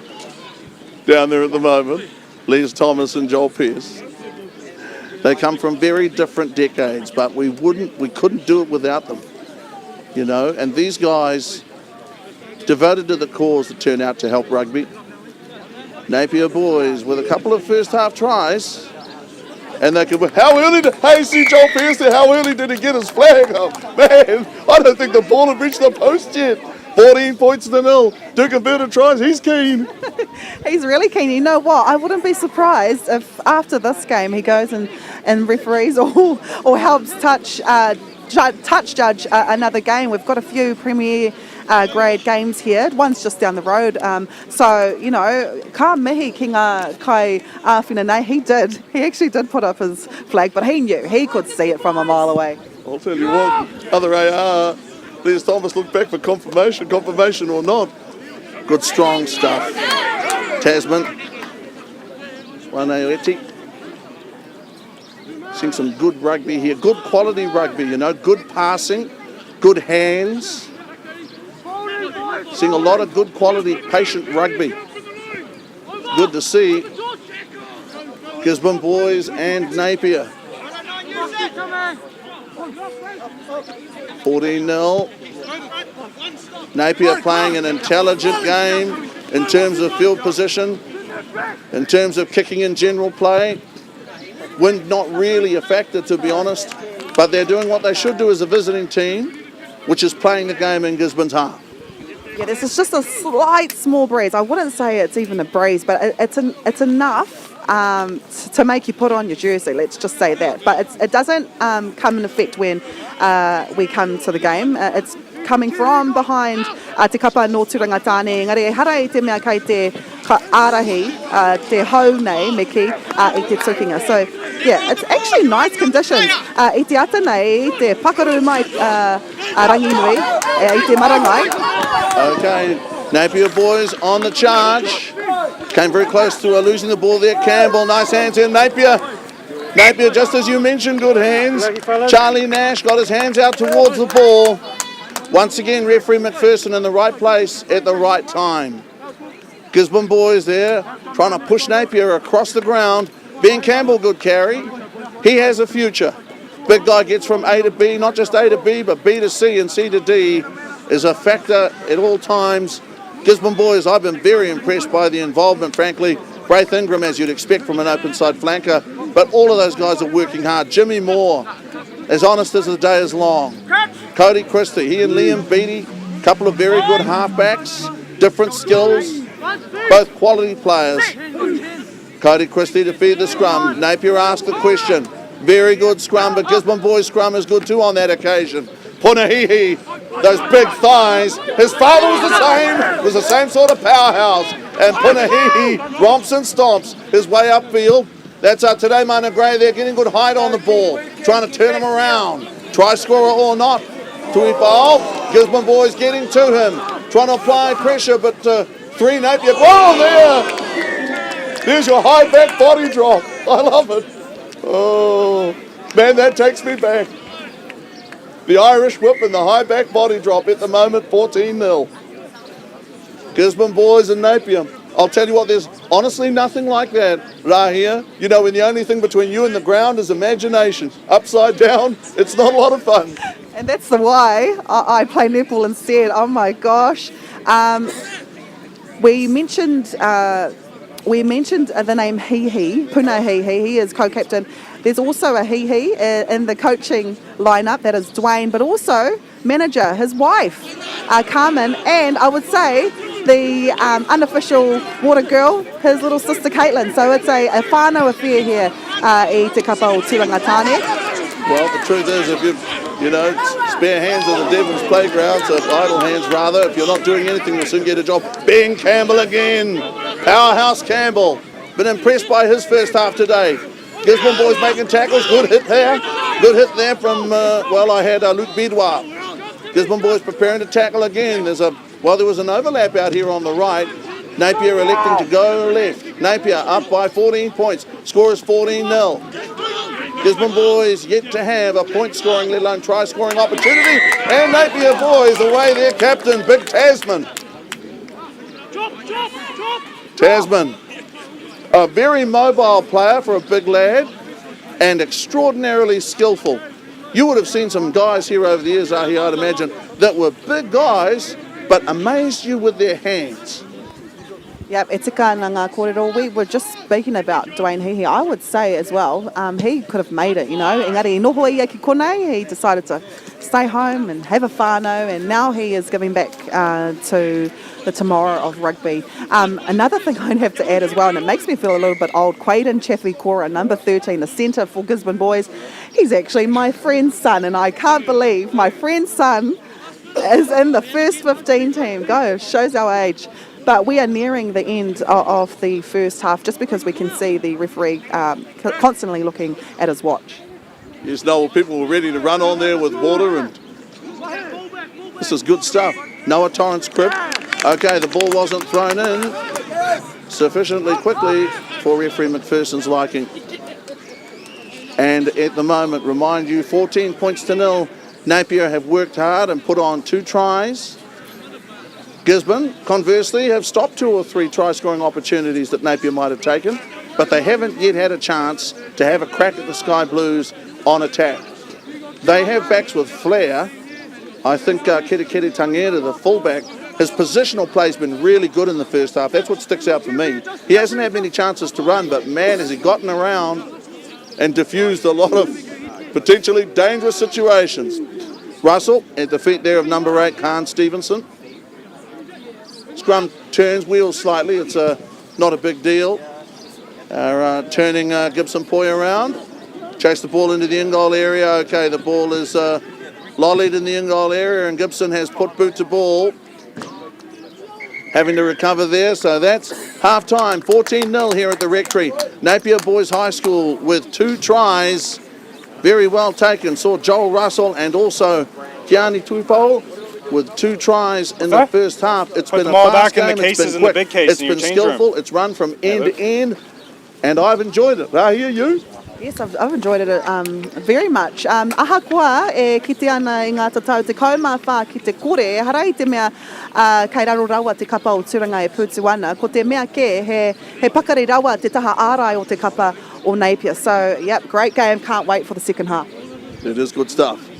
down there at the moment, Les Thomas and Joel Pearce, they come from very different decades, but we couldn't do it without them, and these guys devoted to the cause that turned out to help rugby. Napier boys with a couple of first half tries, and they could, how early did Joel Pearce there, how early did he get his flag? Oh man, I don't think the ball had reached the post yet. 14 points to 0. 2 converted tries. He's keen. He's really keen. You know what? I wouldn't be surprised if after this game he goes and referees or helps touch judge another game. We've got a few Premier grade games here. One's just down the road. So, ka mihi ki ngā kai āwhina nei. He actually did put up his flag, but he knew. He could see it from a mile away. I'll tell you what, other AR, Les Thomas looked back for confirmation or not. Good strong stuff. Tasman. Swaneti. Seeing some good rugby here, good quality rugby, you know, good passing, good hands. Seeing a lot of good quality, patient rugby. Good to see. Gisborne Boys and Napier. 14-0. Napier playing an intelligent game in terms of field position, in terms of kicking in general play. Wind not really a factor, to be honest, but they're doing what they should do as a visiting team, which is playing the game in Gisborne's half. Yeah, this is just a slight small breeze. I wouldn't say it's even a breeze, but it's enough to make you put on your jersey, let's just say that. But it doesn't come in effect when we come to the game. It's coming from behind te kapa no Tauranga tāne. Engari, hara i te mea kai te arahi, te hau nei, meki, i te tukinga. So, yeah, it's actually nice conditions. I te ata nei, te pakaru mai rangi nui, i te marangai. Okay, Napier Boys on the charge. Came very close to losing the ball there. Campbell, nice hands in. Napier, just as you mentioned, good hands. Charlie Nash got his hands out towards the ball. Once again, referee McPherson in the right place at the right time. Gisborne Boys there, trying to push Napier across the ground. Ben Campbell, good carry. He has a future. Big guy gets from A to B, not just A to B, but B to C and C to D is a factor at all times. Gisborne Boys, I've been very impressed by the involvement, frankly. Braith Ingram, as you'd expect from an open side flanker, but all of those guys are working hard. Jimmy Moore, as honest as the day is long. Cody Christie, he and Liam Beattie, a couple of very good halfbacks, different skills, both quality players. Cody Christie to feed the scrum. Napier asked the question. Very good scrum, but Gisborne Boys' scrum is good too on that occasion. Punahihi, those big thighs. His father was the same sort of powerhouse. And Punahihi romps and stomps his way upfield. That's today Mana Gray there, getting good height on the ball, trying to turn him around. Try scorer or not. Tuifao, Gisborne Boys getting to him, trying to apply pressure, but three Napier. Oh, there! There's your high back body drop. I love it. Oh, man, that takes me back. The Irish whip and the high back body drop at the moment, 14-0. Gisborne Boys and Napier. I'll tell you what, there's honestly nothing like that, Rahia. You know, when the only thing between you and the ground is imagination. Upside down, it's not a lot of fun. And that's the why I play netball instead. Oh my gosh. We mentioned the name Hihi, Puna Hihi. He is co-captain. There's also a Hihi in the coaching lineup, that is Dwayne, but also manager, his wife, Carmen, and I would say the unofficial water girl, his little sister Caitlin. So it's a whānau affair here i te kapa o Tauranga tāne. Well, the truth is, if you know, spare hands are the devil's playground, so idle hands rather. If you're not doing anything, you'll soon get a job. Ben Campbell again. Powerhouse Campbell. Been impressed by his first half today. Gisborne Boys making tackles. Good hit there. Good hit there from, I had Luke Bidwa. Gisborne Boys preparing to tackle again. There was an overlap out here on the right. Napier electing to go left. Napier up by 14 points. Score is 14-0. Gisborne Boys yet to have a point scoring, let alone try scoring opportunity. And Napier Boys away their captain, Big Tasman. Tasman, a very mobile player for a big lad and extraordinarily skillful. You would have seen some guys here over the years, I'd imagine, that were big guys but amazed you with their hands. Yep, e tika nā ngā kōrero. We were just speaking about Dwayne Hihi. I would say as well, he could have made it, you know. Engari, noho ia ki konei, he decided to stay home and have a whānau, and now he is giving back to the tomorrow of rugby. Another thing I'd have to add as well, and it makes me feel a little bit old, Quaden Chaffey-Cora, number 13, the centre for Gisborne Boys. He's actually my friend's son, and I can't believe my friend's son is in the first 15 team. Go, shows our age. But we are nearing the end of the first half, just because we can see the referee constantly looking at his watch. Yes, no, people were ready to run on there with water, and this is good stuff. Noah Torrance crib. Okay, the ball wasn't thrown in sufficiently quickly for referee McPherson's liking. And at the moment, remind you, 14 points to nil. Napier have worked hard and put on 2 tries. Gisborne, conversely, have stopped 2 or 3 try-scoring opportunities that Napier might have taken, but they haven't yet had a chance to have a crack at the Sky Blues on attack. They have backs with flair. I think Kere Tangera, the fullback, his positional play's been really good in the first half. That's what sticks out for me. He hasn't had many chances to run, but man, has he gotten around and diffused a lot of potentially dangerous situations. Russell at the feet there of number 8, Khan Stevenson. Scrum turns, wheels slightly, it's not a big deal. Turning Gibson Poi around. Chase the ball into the in-goal area. Okay, the ball is lollied in the in-goal area and Gibson has put boot to ball. Having to recover there, so that's half-time, 14-0 here at the Rectory. Napier Boys High School with 2 tries, very well taken. Saw Joel Russell and also Kiani Tuipo with 2 tries in the first half. It's been a fast game, it's been quick, it's been skillful, it's run from end to end, and I've enjoyed it. I hear you. Yes, I've enjoyed it very much. Aha koa e kite ana I ngā tatau te kaumawha ki te kore, harai te mea kai raro rawa te kapa o Tauranga e pūtu ana, ko te mea ke he pakare rawa te taha ārai o te kapa o Napier. So, yep, great game, can't wait for the second half. It is good stuff.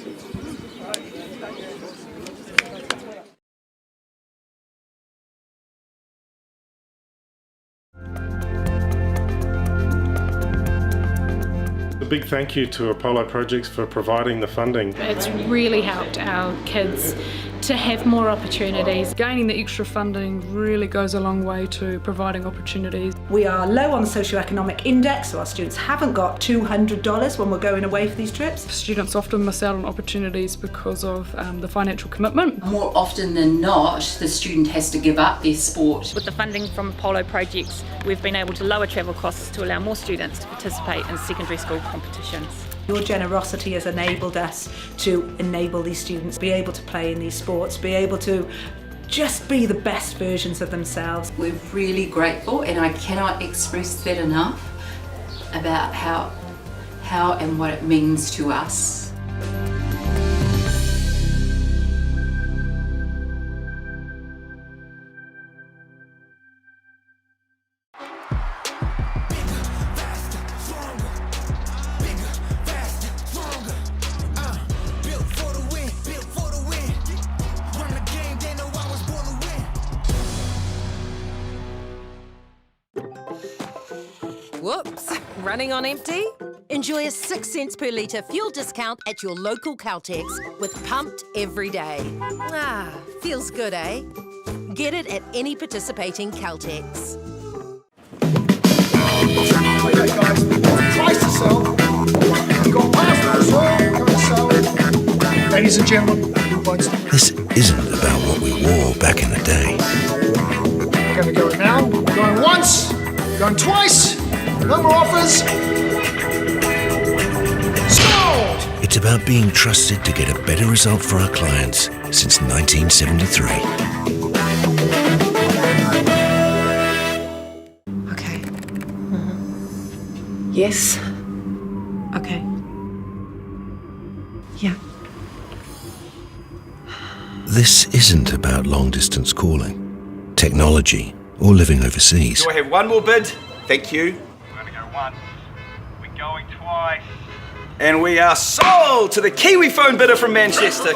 A big thank you to Apollo Projects for providing the funding. It's really helped our kids to have more opportunities. Gaining the extra funding really goes a long way to providing opportunities. We are low on the socioeconomic index, so our students haven't got $200 when we're going away for these trips. Students often miss out on opportunities because of the financial commitment. More often than not, the student has to give up their sport. With the funding from Apollo Projects, we've been able to lower travel costs to allow more students to participate in secondary school competitions. Your generosity has enabled us to enable these students, be able to play in these sports, be able to just be the best versions of themselves. We're really grateful, and I cannot express that enough about how and what it means to us. Whoops, running on empty? Enjoy a 6 cents per litre fuel discount at your local Caltex with Pumped every day. Ah, feels good, eh? Get it at any participating Caltex. Okay, guys, price to sell. We've got pasta as well. We're going to sell. Ladies and gentlemen, this isn't about what we wore back in the day. we're going to go now. We're going once, we're going twice. No more offers. Sold! It's about being trusted to get a better result for our clients since 1973. Okay. Yes. Okay. Yeah. This isn't about long-distance calling, technology, or living overseas. Do I have one more bid? Thank you. We're going to go once. We're going twice. And we are sold to the Kiwi phone bidder from Manchester.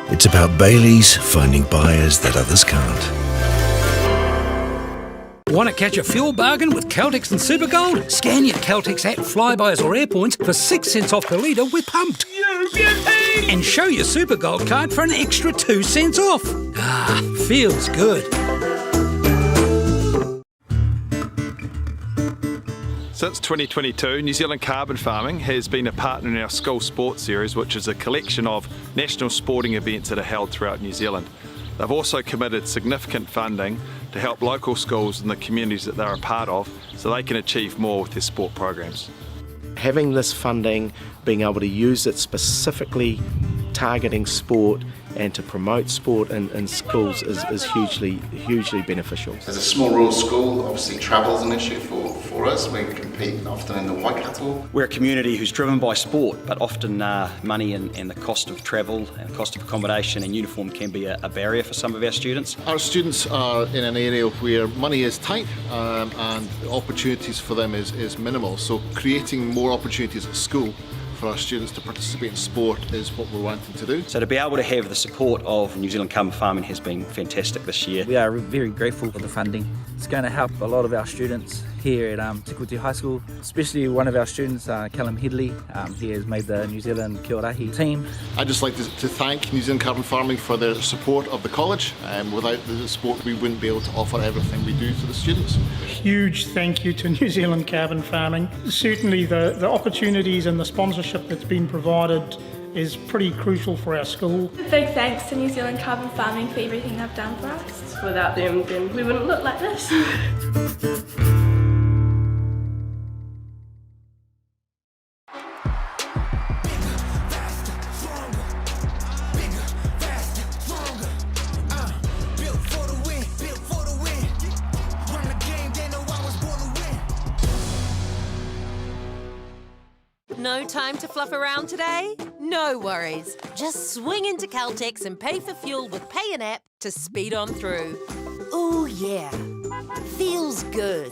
It's about Bailey's finding buyers that others can't. Want to catch a fuel bargain with Caltex and Supergold? Scan your Caltex app, Flybuys or Airpoints for 6 cents off per litre with Pumped. And show your Supergold card for an extra 2 cents off. Ah, feels good. Since 2022, New Zealand Carbon Farming has been a partner in our School Sports Series, which is a collection of national sporting events that are held throughout New Zealand. They've also committed significant funding to help local schools and the communities that they're a part of so they can achieve more with their sport programs. Having this funding, being able to use it specifically targeting sport and to promote sport in schools is hugely beneficial. As a small rural school, obviously travel is an issue for us. We compete often in the Waikato. We're a community who's driven by sport, but often money and the cost of travel and the cost of accommodation and uniform can be a barrier for some of our students. Our students are in an area where money is tight and opportunities for them is minimal, so creating more opportunities at school for our students to participate in sport is what we're wanting to do. So to be able to have the support of New Zealand Carbon Farming has been fantastic this year. We are very grateful for the funding. It's going to help a lot of our students here at Tikuti High School, especially one of our students, Callum Headley. He has made the New Zealand Kia Rahi team. I'd just like to thank New Zealand Carbon Farming for their support of the college. Without the support, we wouldn't be able to offer everything we do to the students. Huge thank you to New Zealand Carbon Farming. Certainly the opportunities and the sponsorship that's been provided is pretty crucial for our school. Big thanks to New Zealand Carbon Farming for everything they've done for us. Without them, then we wouldn't look like this. No time to fluff around today? No worries. Just swing into Caltex and pay for fuel with Pay an App to speed on through. Ooh yeah, feels good.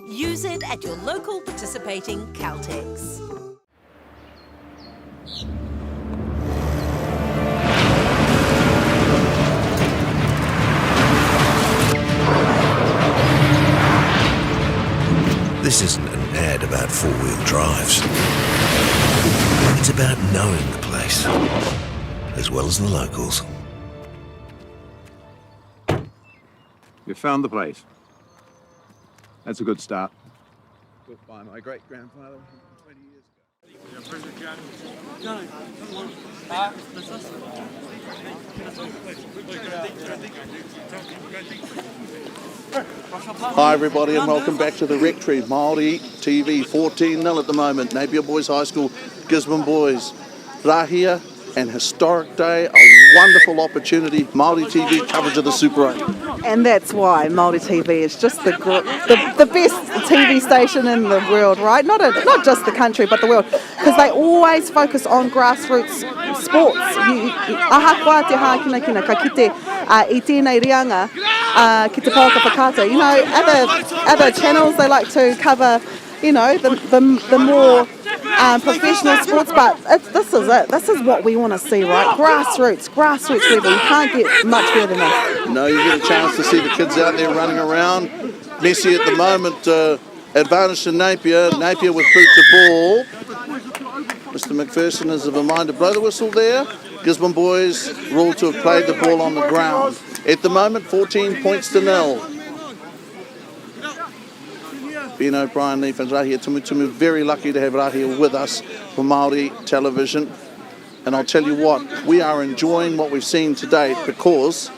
Use it at your local participating Caltex. This isn't an ad about four-wheel drives. It's about knowing the place, as well as the locals. You found the place. That's a good start. Built by my great-grandfather 20 years ago. Hi everybody and welcome back to the Rectory. Māori TV 14-0 at the moment. Napier Boys High School, Gisborne Boys. Rahia and historic day, a wonderful opportunity. Māori TV coverage of the Super 8. And that's why Māori TV is just the best TV station in the world, right? Not just the country, but the world. Because they always focus on grassroots sports. Ahakoa te hākina ka kite I tēnei rianga ki te pāka whakata. You know, other channels, they like to cover, you know, the more professional sports, but this is it. This is what we want to see, right? Grassroots level. You can't get much better than this. No, you get a chance to see the kids out there running around. Messy at the moment, advantage to Napier. Napier with boot to ball. Mr. McPherson is of a mind to blow the whistle there. Gisborne Boys ruled to have played the ball on the ground. At the moment, 14 points to 0. Ben O'Brien, Leaf and Rahia Tumutumu, very lucky to have Rahia with us for Māori television. And I'll tell you what, we are enjoying what we've seen to date because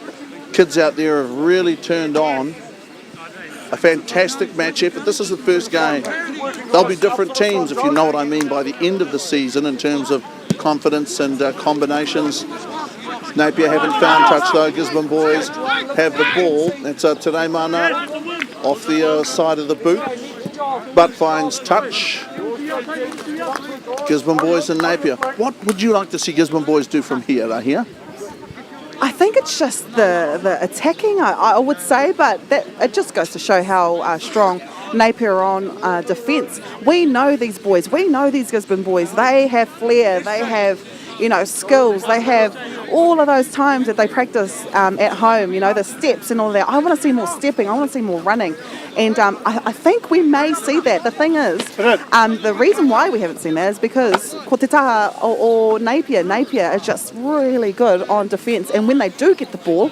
kids out there have really turned on a fantastic match effort. This is the first game. There'll be different teams, if you know what I mean, by the end of the season in terms of confidence and combinations. Napier haven't found touch though. Gisborne Boys have the ball. It's Te Mana off the side of the boot, but finds touch. Gisborne Boys and Napier. What would you like to see Gisborne Boys do from here, Rahia? I think it's just the attacking, I would say, but it just goes to show how strong Napier are on defence. We know these boys. We know these Gisborne boys. They have flair. They have, you know, skills. They have all of those times that they practice at home, you know, the steps and all that. I want to see more stepping. I want to see more running. And I think we may see that. The thing is, the reason why we haven't seen that is because ko te taha o Napier is just really good on defence. And when they do get the ball,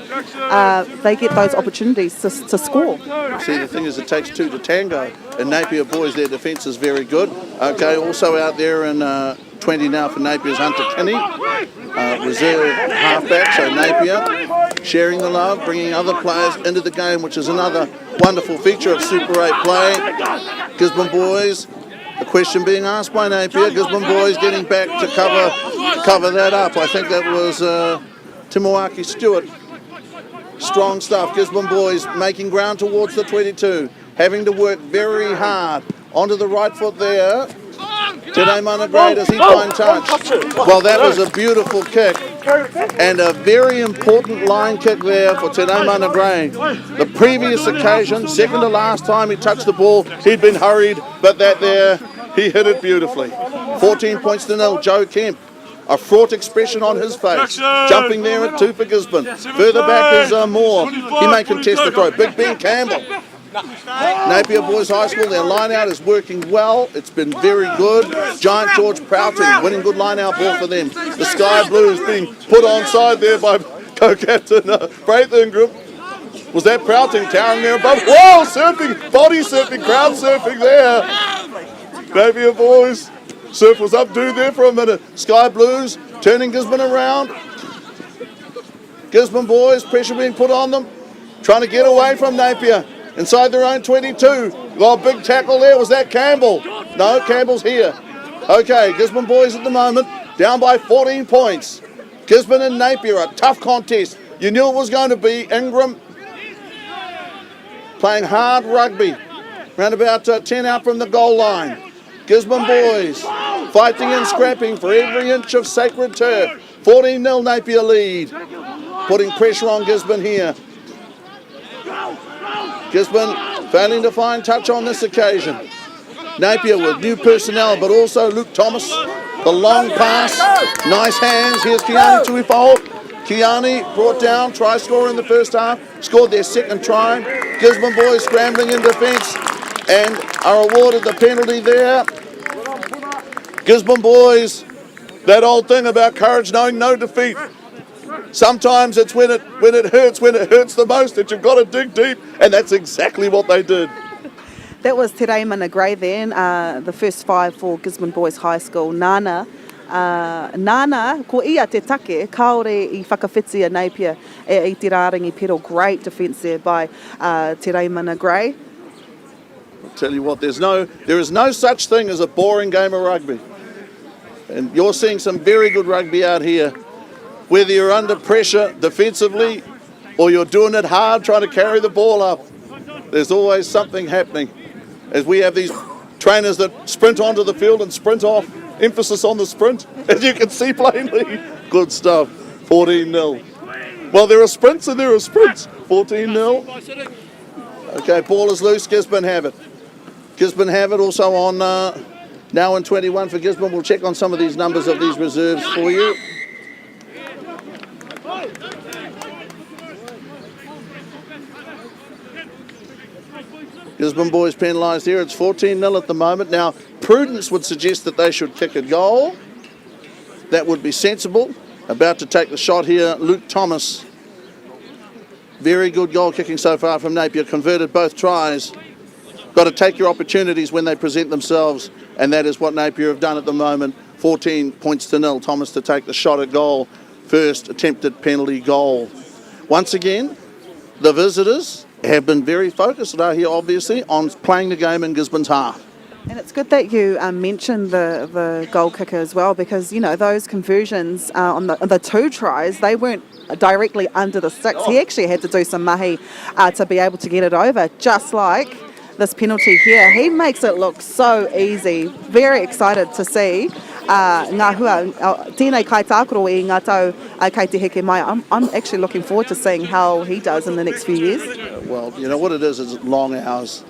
they get those opportunities to score. See, the thing is, it takes two to tango. And Napier Boys, their defence is very good. Okay, also out there in 20 now for Napier's Hunter Kinney, reserve halfback, so Napier sharing the love, bringing other players into the game, which is another wonderful feature of Super 8 play. Gisborne Boys, the question being asked by Napier, Gisborne Boys getting back to cover that up. I think that was Timoaki Stewart. Strong stuff. Gisborne Boys making ground towards the 22. Having to work very hard. Onto the right foot there. Today Managray, does he find touch? Well, that was a beautiful kick. And a very important line kick there for Today Managray. The previous occasion, second to last time he touched the ball, he'd been hurried, but that there, he hit it beautifully. 14 points to 0. Joe Kemp. A fraught expression on his face. Jumping there at 2 for Gisborne. Further back is Moore. He may contest the throw. Big Ben Campbell. Napier Boys High School, their line-out is working well. It's been very good. Giant George Prouty winning good line-out ball for them. The Sky Blues being put onside there by co-captain Braith Ingram. Was that Prouty towering there above? Whoa, surfing, body surfing, crowd surfing there. Napier Boys. Surf was updo there for a minute. Sky Blues turning Gisborne around. Gisborne Boys, pressure being put on them. Trying to get away from Napier. Inside their own 22. Got a big tackle there. Was that Campbell? No, Campbell's here. Okay, Gisborne Boys at the moment down by 14 points. Gisborne and Napier, a tough contest. You knew it was going to be. Ingram playing hard rugby. Round about 10 out from the goal line. Gisborne Boys fighting and scrapping for every inch of sacred turf. 14-0 Napier lead. Putting pressure on Gisborne here. Gisborne failing to find touch on this occasion. Napier with new personnel, but also Luke Thomas. The long pass. Nice hands. Here's Kiani Tuifao. Kiani brought down, try scorer in the first half. Scored their second try. Gisborne Boys scrambling in defence and are awarded the penalty there. Gisborne Boys, that old thing about courage knowing no defeat. Sometimes it's when it hurts the most that you've got to dig deep, and that's exactly what they did. That was Te Rei Managray then, the first 5 for Gisborne Boys High School. Nana, ko ia te take, kaore I whakawhitia Napier I te rārangi pero. Great defence there by Te Rei Managray. I'll tell you what, there is no such thing as a boring game of rugby. And you're seeing some very good rugby out here. Whether you're under pressure defensively or you're doing it hard trying to carry the ball up, there's always something happening. As we have these trainers that sprint onto the field and sprint off, emphasis on the sprint, as you can see plainly. Good stuff, 14-0. Well, there are sprints and there are sprints, 14-0. Okay, ball is loose, Gisborne have it. Gisborne have it also on now in 21 for Gisborne. We'll check on some of these numbers of these reserves for you. Gisborne Boys penalised here. It's 14-0 at the moment. Now, prudence would suggest that they should kick a goal. That would be sensible. About to take the shot here, Luke Thomas. Very good goal kicking so far from Napier. Converted both tries. Got to take your opportunities when they present themselves, and that is what Napier have done at the moment. 14 points to 0. Thomas to take the shot at goal. First attempted penalty goal. Once again, the visitors have been very focused out here, obviously, on playing the game in Gisborne's half. And it's good that you mentioned the goal kicker as well, because, you know, those conversions on the 2 tries, they weren't directly under the sticks. He actually had to do some mahi to be able to get it over, just like this penalty here. He makes it look so easy. Very excited to see ngā hua, tēnei kai tākoro I ngā tau kei te heke mai. I'm actually looking forward to seeing how he does in the next few years. Well, you know what it is long hours.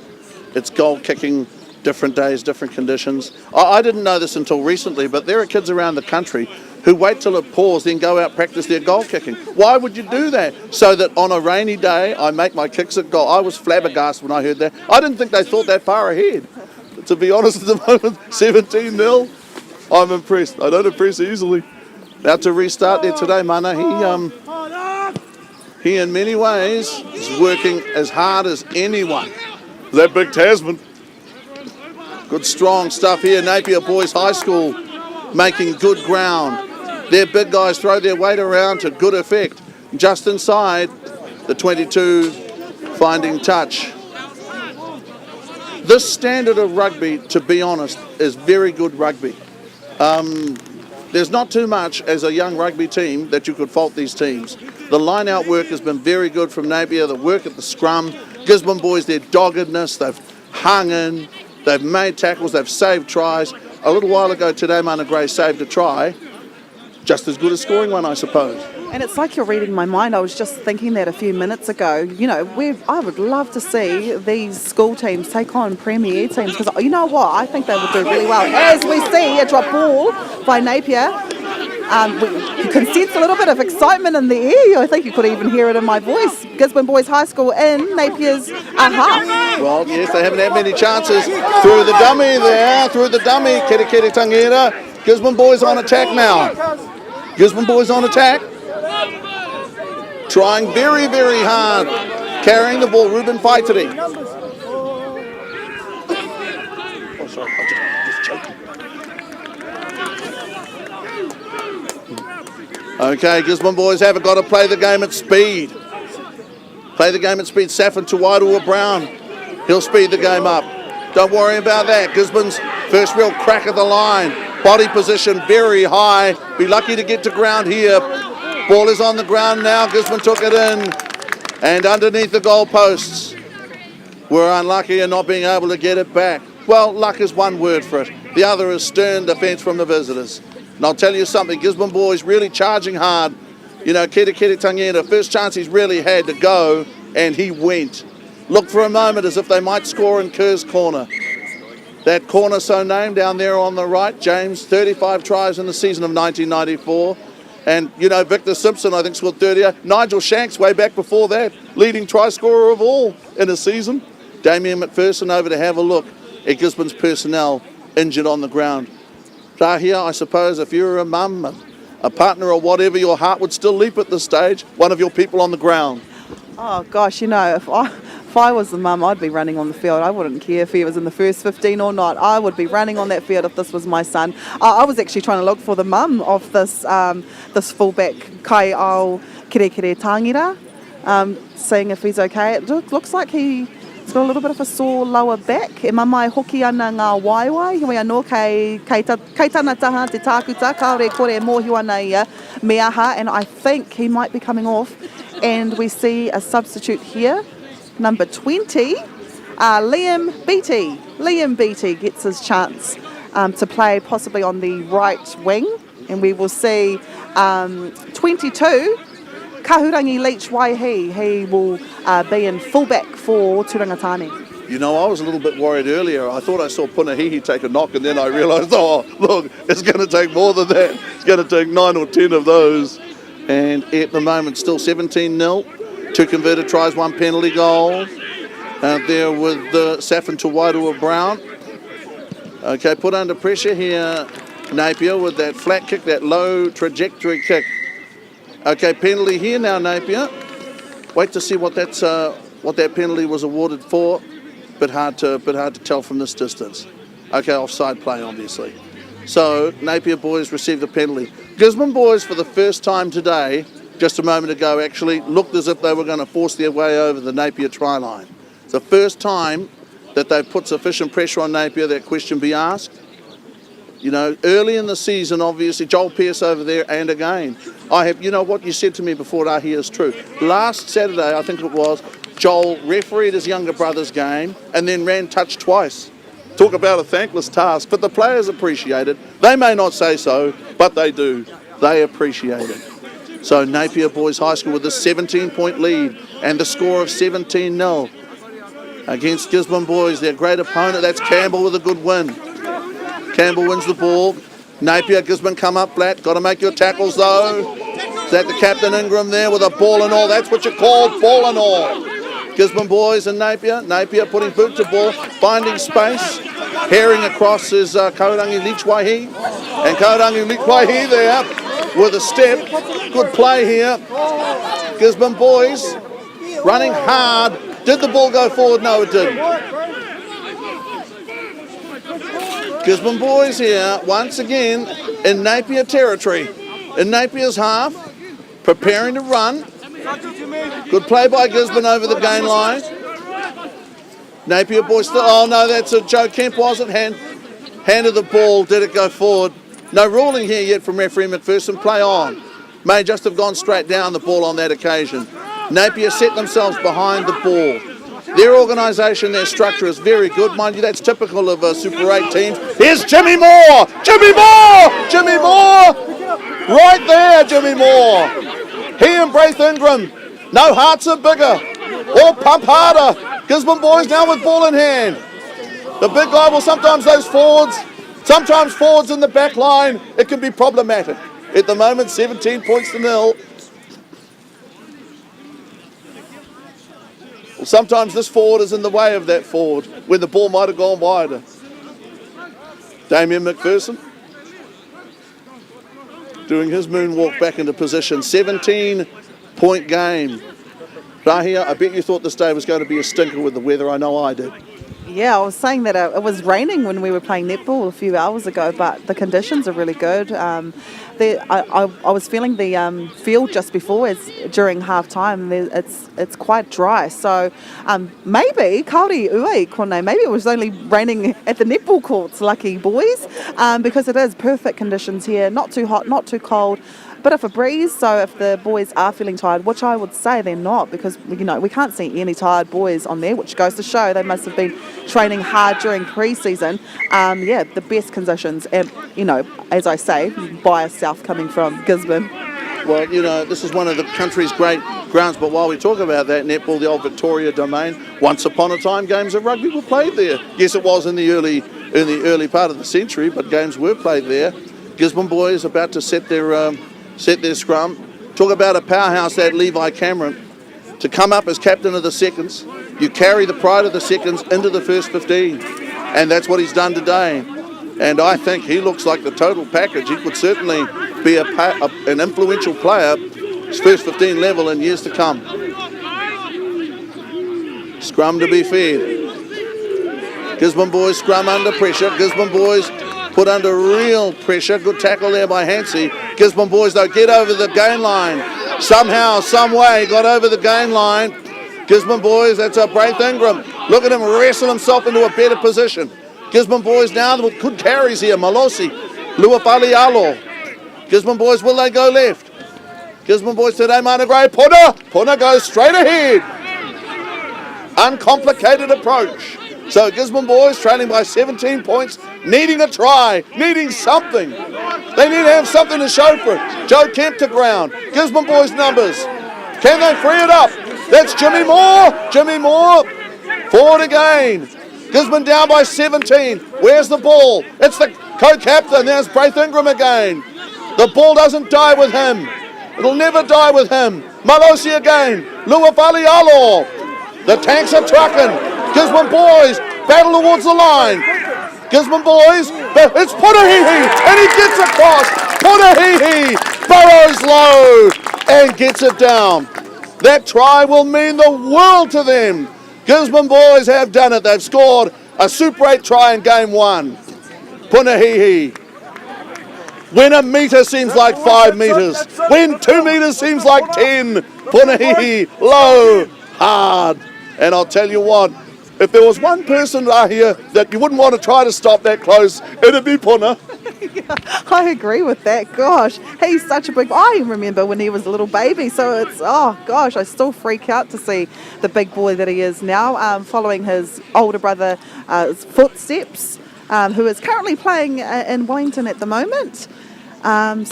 It's goal kicking, different days, different conditions. I didn't know this until recently, but there are kids around the country who wait till it pours, then go out practice their goal kicking. Why would you do that? So that on a rainy day, I make my kicks at goal. I was flabbergasted when I heard that. I didn't think they thought that far ahead. To be honest, at the moment, 17-0. I'm impressed. I don't impress easily. Now to restart there today, Mana. He in many ways is working as hard as anyone. That big Tasman. Good strong stuff here. Napier Boys High School making good ground. Their big guys throw their weight around to good effect. Just inside, the 22 finding touch. This standard of rugby, to be honest, is very good rugby. there's not too much as a young rugby team that you could fault these teams. The line-out work has been very good from Napier, the work at the scrum. Gisborne Boys, their doggedness, they've hung in, they've made tackles, they've saved tries. A little while ago today, Mana Gray saved a try, just as good as scoring one, I suppose. And it's like you're reading my mind. I was just thinking that a few minutes ago. You know, I would love to see these school teams take on Premier teams, because you know what? I think they would do really well. As we see a drop ball by Napier, you can sense a little bit of excitement in the air. I think you could even hear it in my voice. Gisborne Boys High School in Napier's half. Well, yes, they haven't had many chances. Through the dummy there, through the dummy. Kere Tangira. Gisborne Boys on attack now. Gisborne Boys on attack. Trying very, very hard. Carrying the ball, Ruben Faiteri. Oh, sorry, I'm just choking. Okay, Gisborne Boys haven't got to play the game at speed. Play the game at speed. Saffron to Rotorua Brown. He'll speed the game up. Don't worry about that. Gisborne's first real crack at the line. Body position very high. Be lucky to get to ground here. Ball is on the ground now. Gisborne took it in. And underneath the goalposts. We're unlucky in not being able to get it back. Well, luck is one word for it. The other is stern defence from the visitors. And I'll tell you something, Gisborne Boys really charging hard. You know, Kere Tangira, first chance he's really had to go, and he went. Looked for a moment as if they might score in Kerr's corner. That corner so named down there on the right, James, 35 tries in the season of 1994. And, you know, Victor Simpson, I think, scored 30. Nigel Shanks, way back before that, leading try scorer of all in a season. Damien McPherson over to have a look at Gisborne's personnel injured on the ground. Rahia, I suppose, if you're a mum, a partner or whatever, your heart would still leap at this stage. One of your people on the ground. Oh, gosh, you know, if I was the mum, I'd be running on the field. I wouldn't care if he was in the first 15 or not. I would be running on that field if this was my son. I was actually trying to look for the mum of this this fullback, Kai Ao Kere Tangira, seeing if he's okay. It looks like he's got a little bit of a sore lower back. E mamai hoki ana ngā waiwai. Hui anō kei tana taha te tākuta, kaore kore mōhiu ana ia me aha, and I think he might be coming off. And we see a substitute here. Number 20, Liam Beattie. Liam Beattie gets his chance to play possibly on the right wing. And we will see 22, Kahurangi Leach Waihi. He will be in fullback for Turangatani. You know, I was a little bit worried earlier. I thought I saw Punahihi take a knock, and then I realised, oh, look, it's going to take more than that. It's going to take 9 or 10 of those. And at the moment, still 17-0. 2 converted tries, 1 penalty goal. There with the Saffron to Wairua Brown. Okay, put under pressure here, Napier, with that flat kick, that low trajectory kick. Okay, penalty here now, Napier. Wait to see what that penalty was awarded for. Bit hard to tell from this distance. Okay, offside play, obviously. So Napier Boys received a penalty. Gisborne Boys, for the first time today, just a moment ago, actually looked as if they were going to force their way over the Napier try line. It's the first time that they've put sufficient pressure on Napier, that question be asked. You know, early in the season, obviously, Joel Pearce over there, and again, you know what you said to me before, Rahi, is true. Last Saturday, I think it was, Joel refereed his younger brother's game and then ran touch twice. Talk about a thankless task, but the players appreciate it. They may not say so, but they do. They appreciate it. So Napier Boys High School with a 17-point lead and the score of 17-0 against Gisborne Boys, their great opponent. That's Campbell with a good win. Campbell wins the ball. Napier, Gisborne come up flat. Got to make your tackles though. Is that the captain Ingram there with a ball and all? That's what you call ball and all. Gisborne Boys and Napier. Napier putting boot to ball, finding space. Herring across is Kaurangi Leachwaihi. And Kaurangi Leachwaihi there with a step. Good play here. Gisborne Boys running hard. Did the ball go forward? No, it didn't. Gisborne Boys here once again in Napier territory. In Napier's half, preparing to run. Good play by Gisborne over the gain line. Napier Boys still, oh no, that's a Joe Kemp, was it? Handed the ball, did it go forward? No ruling here yet from referee McPherson. Play on. May just have gone straight down the ball on that occasion. Napier set themselves behind the ball. Their organisation, their structure is very good. Mind you, that's typical of Super 8 teams. Here's Jimmy Moore! Jimmy Moore! Jimmy Moore! Right there, Jimmy Moore. He and Braith Ingram. No hearts are bigger. Or pump harder. Gisborne Boys now with ball in hand. The big guy, well, sometimes those forwards, sometimes forwards in the back line, it can be problematic. At the moment, 17 points to nil. Well, sometimes this forward is in the way of that forward when the ball might have gone wider. Damien McPherson doing his moonwalk back into position. 17-point game. Rahia, I bet you thought this day was going to be a stinker with the weather. I know I did. Yeah, I was saying that it was raining when we were playing netball a few hours ago, but the conditions are really good. I was feeling the field just before, during half time. It's quite dry, so maybe kauri ue konei. Maybe it was only raining at the netball courts. Lucky boys, because it is perfect conditions here. Not too hot, not too cold. Bit of a breeze, so if the boys are feeling tired, which I would say they're not, because we can't see any tired boys on there, which goes to show they must have been training hard during pre-season. The best conditions, and as I say, bias south coming from Gisborne. Well, this is one of the country's great grounds, but while we talk about that, netball, the old Victoria domain, once upon a time games of rugby were played there. Yes, it was in the early part of the century, but games were played there. Gisborne Boys about to set their scrum. Talk about a powerhouse, that Levi Cameron. To come up as captain of the seconds, you carry the pride of the seconds into the first 15. And that's what he's done today. And I think he looks like the total package. He could certainly be an influential player, his first 15 level, in years to come. Scrum to be fed. Gisborne Boys scrum under pressure. Gisborne Boys put under real pressure. Good tackle there by Hansey. Gisborne Boys, though, get over the gain line. Somehow, some way, got over the gain line. Gisborne Boys, that's a Braith Ingram. Look at him wrestle himself into a better position. Gisborne Boys now with good carries here. Malosi, Luafalialo. Gisborne Boys, will they go left? Gisborne Boys today, Mana Gray. Puna goes straight ahead. Uncomplicated approach. So Gisborne Boys trailing by 17 points, needing a try, needing something. They need to have something to show for it. Joe Kemp to ground. Gisborne Boys numbers. Can they free it up? That's Jimmy Moore. Jimmy Moore. Forward again. Gisborne down by 17. Where's the ball? It's the co-captain. There's Braith Ingram again. The ball doesn't die with him. It'll never die with him. Malosi again. Luafalialo. The tanks are trucking. Gisborne Boys battle towards the line. Gisborne Boys, it's Punahihi, and he gets across. Punahihi burrows low and gets it down. That try will mean the world to them. Gisborne Boys have done it. They've scored a Super 8 try in game 1. Punahihi. When a metre seems like 5 metres, when 2 metres seems like 10, Punahihi, low, hard. And I'll tell you what, if there was one person right here that you wouldn't want to try to stop that close, it'd be Puna. I agree with that. Gosh, he's such a big... I remember when he was a little baby, so it's... Oh, gosh, I still freak out to see the big boy that he is now, following his older brother's footsteps, who is currently playing in Wellington at the moment. Our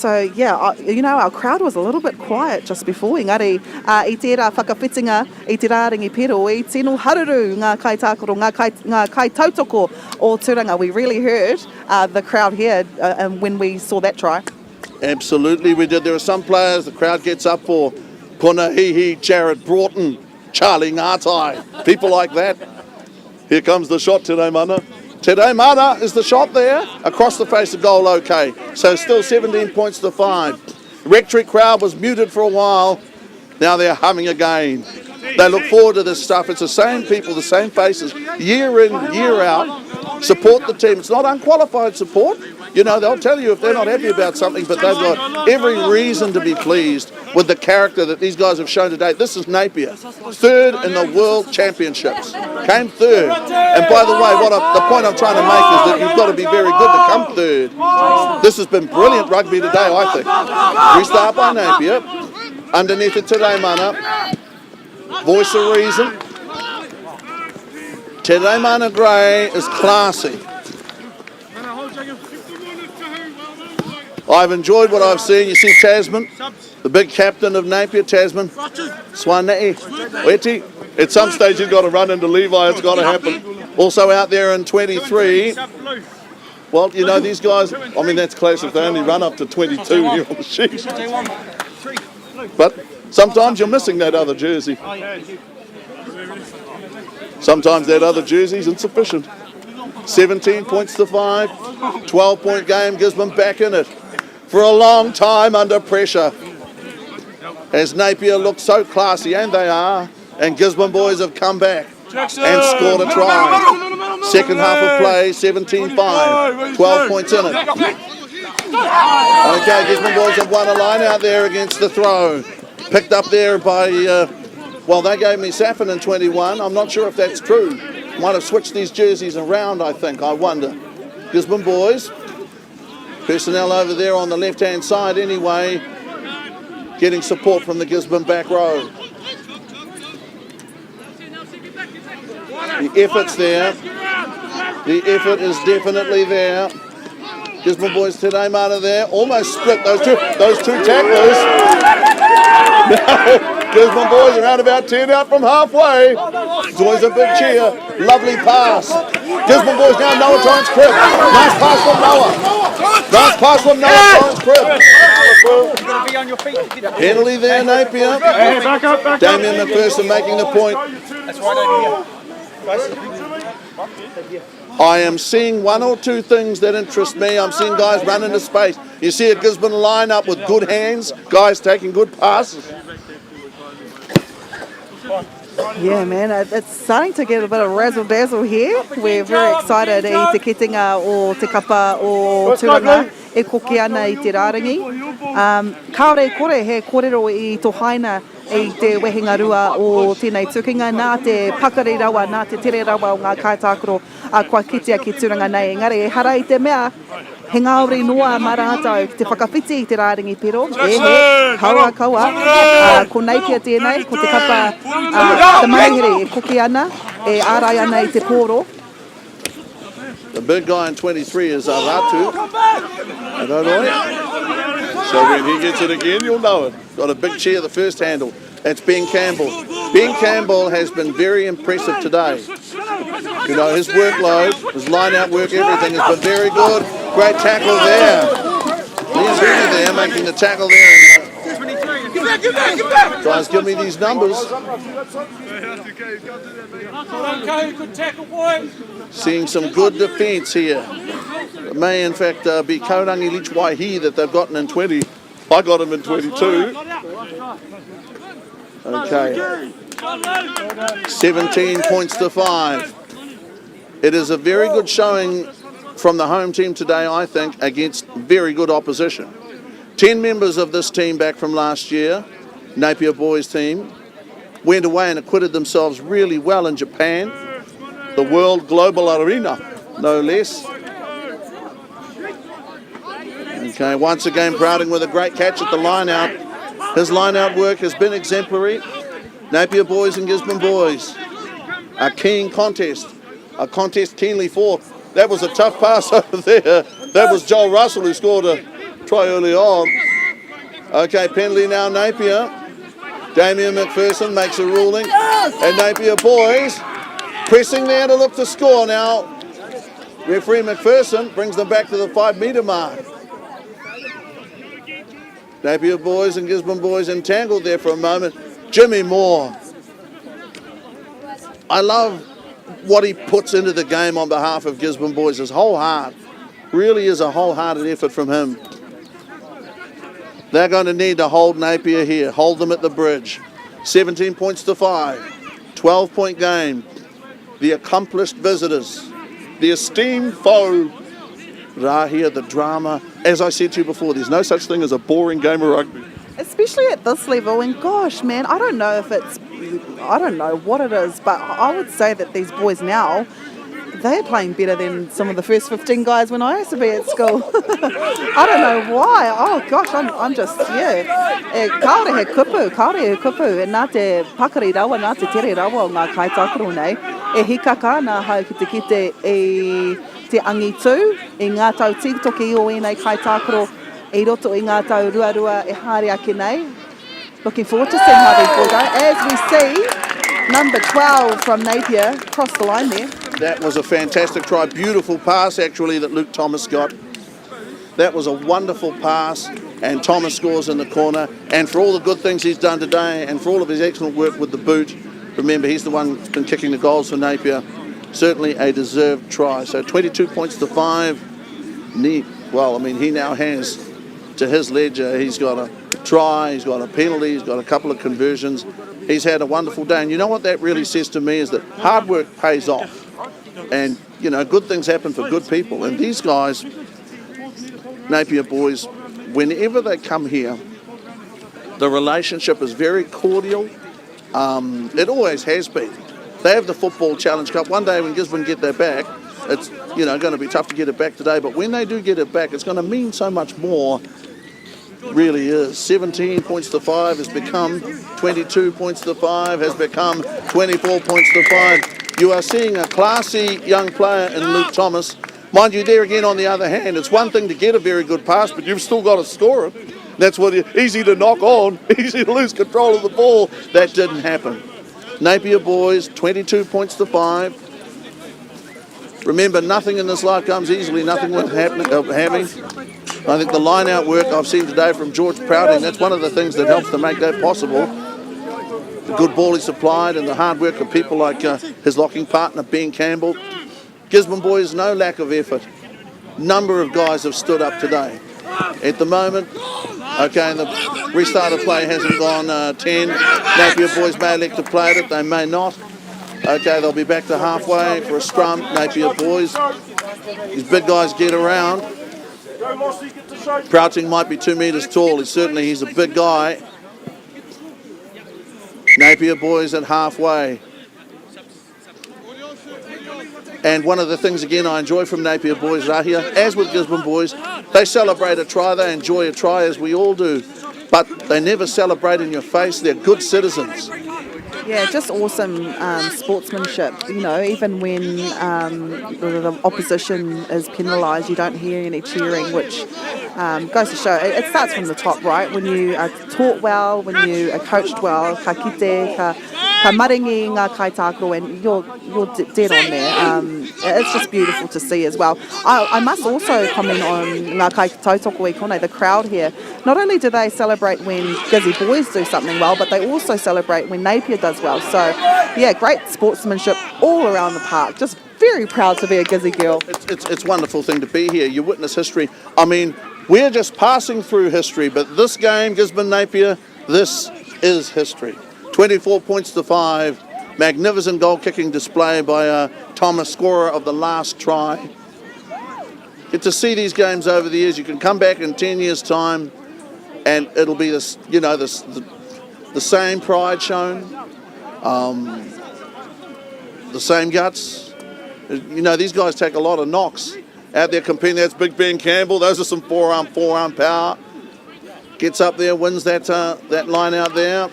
crowd was a little bit quiet just before. Engari, I tērā whakawhitinga, I te rāringi pero, I tino haruru ngā kaitākoro, ngā kaitautoko o Tauranga. We really heard the crowd here when we saw that try. Absolutely, we did. There are some players the crowd gets up for. Punahihi, Jared Broughton, Charlie Ngatai, people like that. Here comes the shot today, Mana. Today, Mana is the shot there, across the face of goal, okay. So still 17 points to 5. The Rectory crowd was muted for a while. Now they're humming again. They look forward to this stuff. It's the same people, the same faces, year in, year out. Support the team. It's not unqualified support. You know, they'll tell you if they're not happy about something, but they've got every reason to be pleased with the character that these guys have shown today. This is Napier, third in the World Championships, came third. And by the way, the point I'm trying to make is that you've got to be very good to come third. This has been brilliant rugby today, I think. Restart by Napier, underneath it Te Rei Mana, voice of reason. Te Rei Mana Gray is classy. I've enjoyed what I've seen. You see Tasman, the big captain of Napier, Tasman. Swanei, Weti. At some stage he's got to run into Levi, it's got to happen. Also out there in 23. Well, you know, these guys, I mean, that's classic. They only run up to 22 here on the sheet. But sometimes you're missing that other jersey. Sometimes that other jersey's insufficient. 17 points to 5, 12-point game, Gisborne back in it for a long time under pressure. As Napier looks so classy, and they are, and Gisborne boys have come back and scored a try. Second half of play, 17-5, 12 points in it. Okay, Gisborne boys have won a line out there against the throw. Picked up there by, well, they gave me Safin in 21. I'm not sure if that's true. Might have switched these jerseys around, I think, I wonder. Gisborne boys, personnel over there on the left-hand side anyway, getting support from the Gisborne back row. The effort's there. The effort is definitely there. Gisborne boys today, Mana there, almost split those two tacklers. No, Gisborne boys around about 10 out from halfway. It's always a big cheer. Lovely pass. Gisborne boys now, Noah Torrance crib. Nice pass from Noah. Nice pass from Noah Torrance crib. Penalty there, Napier. Damien McPherson making the point. I am seeing one or two things that interest me. I'm seeing guys run into space. You see a Gisborne line up with good hands, guys taking good passes. Yeah, man, it's starting to get a bit of razzle-dazzle here. We're very excited e te kitinga o te kapa o Tauranga e koke ana I te rārangi. Kāore kore he kōrero I tō haina e te wehenga rua o tēnei tukinga, nā te pakari rawa, nā te tere rawa o ngā kaitākaro a kua kitea ki Tauranga nei. Engari, e hara I te mea, he ngāori noa marātau ki te whakawhiti I te rārangi pero. E kaua kaua, ko Napier tēnei, ko te kapa te mahihere e koke ana, e ārai ana I te pōro. The big guy in 23 is Aratu. I don't know. So when he gets it again, you'll know it. Got a big cheer the first handle. That's Ben Campbell. Ben Campbell has been very impressive today. You know, his workload, his line-out work, everything has been very good. Great tackle there. He's really there, making the tackle there. Guys, give me these numbers. Seeing some good defence here. It may in fact be Kaurangi Leach Waihi that they've gotten in 20. I got him in 22. Okay. 17 points to 5. It is a very good showing from the home team today, I think, against very good opposition. 10 members of this team back from last year, Napier Boys team, went away and acquitted themselves really well in Japan, the world global arena, no less. Okay, once again Browding with a great catch at the line-out. His line-out work has been exemplary. Napier Boys and Gisborne Boys, a keen contest, a contest keenly fought. That was a tough pass over there. That was Joel Russell who scored a try early on. Okay, penalty now Napier. Damien McPherson makes a ruling. And Napier Boys pressing there to look to score now. Referee McPherson brings them back to the 5-metre mark. Napier Boys and Gisborne Boys entangled there for a moment. Jimmy Moore. I love what he puts into the game on behalf of Gisborne Boys. His whole heart. Really is a wholehearted effort from him. They're going to need to hold Napier here. Hold them at the bridge. 17 points to 5. 12-point game. The accomplished visitors. The esteemed foe. Rahia, the drama. As I said to you before, there's no such thing as a boring game of rugby. Especially at this level, and gosh, man, I don't know what it is, but I would say that these boys now, they're playing better than some of the first 15 guys when I used to be at school. I don't know why. Oh gosh, I'm just, kaore he kupu, e nā te pakari rawa, nā te tere rawa o ngā kaitākaro nei, e hikaka nā hau ki te kite e te angi tū, e ngā tau tiktoki o enei kaitākaro, e roto i ngā tau ruarua e haere ake nei. Looking forward to seeing how these boys go. As we see, number 12 from Napier cross the line there. That was a fantastic try. Beautiful pass, actually, that Luke Thomas got. That was a wonderful pass, and Thomas scores in the corner. And for all the good things he's done today, and for all of his excellent work with the boot, remember, he's the one who's been kicking the goals for Napier. Certainly a deserved try. So 22 points to 5. Neat. Well, I mean, he now has to his ledger. He's got a try, he's got a penalty, he's got a couple of conversions. He's had a wonderful day. And you know what that really says to me is that hard work pays off. And, you know, good things happen for good people. And these guys, Napier boys, whenever they come here, the relationship is very cordial. It always has been. They have the Football Challenge Cup. One day when Gisborne get their back, it's, you know, going to be tough to get it back today. But when they do get it back, it's going to mean so much more. Really is. 17 points to 5 has become 22 points to 5, has become 24 points to 5. You are seeing a classy young player in Luke Thomas. Mind you, there again, on the other hand, it's one thing to get a very good pass, but you've still got to score it. That's what easy to knock on, easy to lose control of the ball. That didn't happen. Napier boys, 22 points to 5. Remember, nothing in this life comes easily, nothing worth having. I think the line-out work I've seen today from George Prouting, that's one of the things that helps to make that possible. The good ball he supplied and the hard work of people like his locking partner, Ben Campbell. Gisborne boys, no lack of effort. Number of guys have stood up today. At the moment, okay, the restart of play hasn't gone 10. Napier boys may elect to play it, they may not. Okay, they'll be back to halfway for a scrum. Napier boys, these big guys get around. Prouting might be 2 metres tall. He's a big guy. Napier boys at halfway. And one of the things, again, I enjoy from Napier boys are here, as with Gisborne boys, they celebrate a try, they enjoy a try, as we all do. But they never celebrate in your face. They're good citizens. Yeah, just awesome sportsmanship. You know, even when the opposition is penalised, you don't hear any cheering, which goes to show it starts from the top, right? When you are taught well, when you are coached well, ka kite, ka maringi ngā kaitākaro, and you're dead on there. It's just beautiful to see as well. I must also comment on ngā kaitautoko i konei, the crowd here. Not only do they celebrate when Gizzy boys do something well, but they also celebrate when Napier does well. So, yeah, great sportsmanship all around the park. Just very proud to be a Gizzy girl. It's a wonderful thing to be here. You witness history. I mean, we're just passing through history, but this game, Gisborne Napier, this is history. 24 points to 5. Magnificent goal-kicking display by Thomas, scorer of the last try. Get to see these games over the years. You can come back in 10 years' time, and it'll be this, you know, the same pride shown, the same guts. You know, these guys take a lot of knocks out there competing. That's Big Ben Campbell. Those are some forearm power. Gets up there, wins that line out there.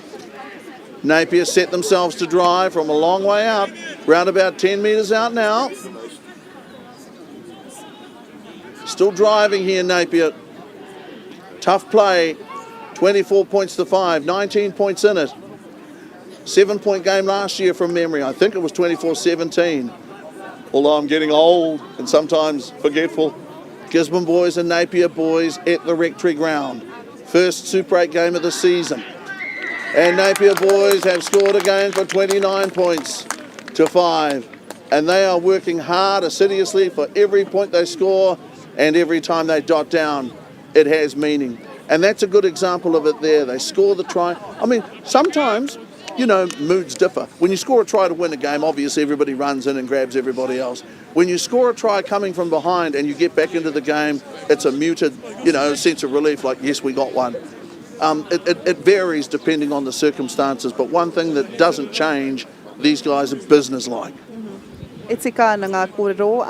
Napier set themselves to drive from a long way out, round about 10 metres out now. Still driving here, Napier. Tough play, 24 points to 5, 19 points in it. 7-point game last year from memory. I think it was 24-17. Although I'm getting old and sometimes forgetful. Gisborne boys and Napier boys at the Rectory ground. First Super 8 game of the season. And Napier boys have scored again for 29 points to 5. And they are working hard, assiduously, for every point they score, and every time they dot down, it has meaning. And that's a good example of it there. They score the try. I mean, sometimes you know, moods differ. When you score a try to win a game, obviously everybody runs in and grabs everybody else. When you score a try coming from behind and you get back into the game, it's a muted, you know, sense of relief, like, yes, we got one. It varies depending on the circumstances, but one thing that doesn't change, these guys are business-like. E tika na ngā kōrero,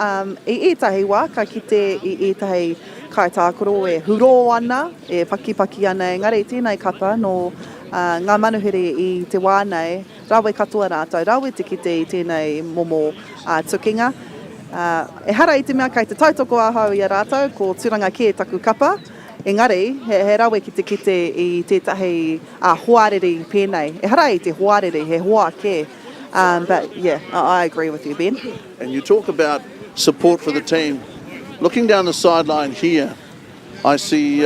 i ētahi wā, ka kite i ētahi kaitākoro e huro ana, e whakipaki ana, engari tēnei kapa no ngā manuhere i te wā nei, rawe katoa rātou, rawe te kite i tēnei momo tukinga. E hara i te mea kai te tautoko ahau i a rātou, ko Tauranga ke taku kapa, engari, he rawe ki te kite i tētahi hoarere pēnei. E hara i te hoarere, he hoa ke. But yeah, I agree with you, Ben. And you talk about support for the team. Looking down the sideline here, I see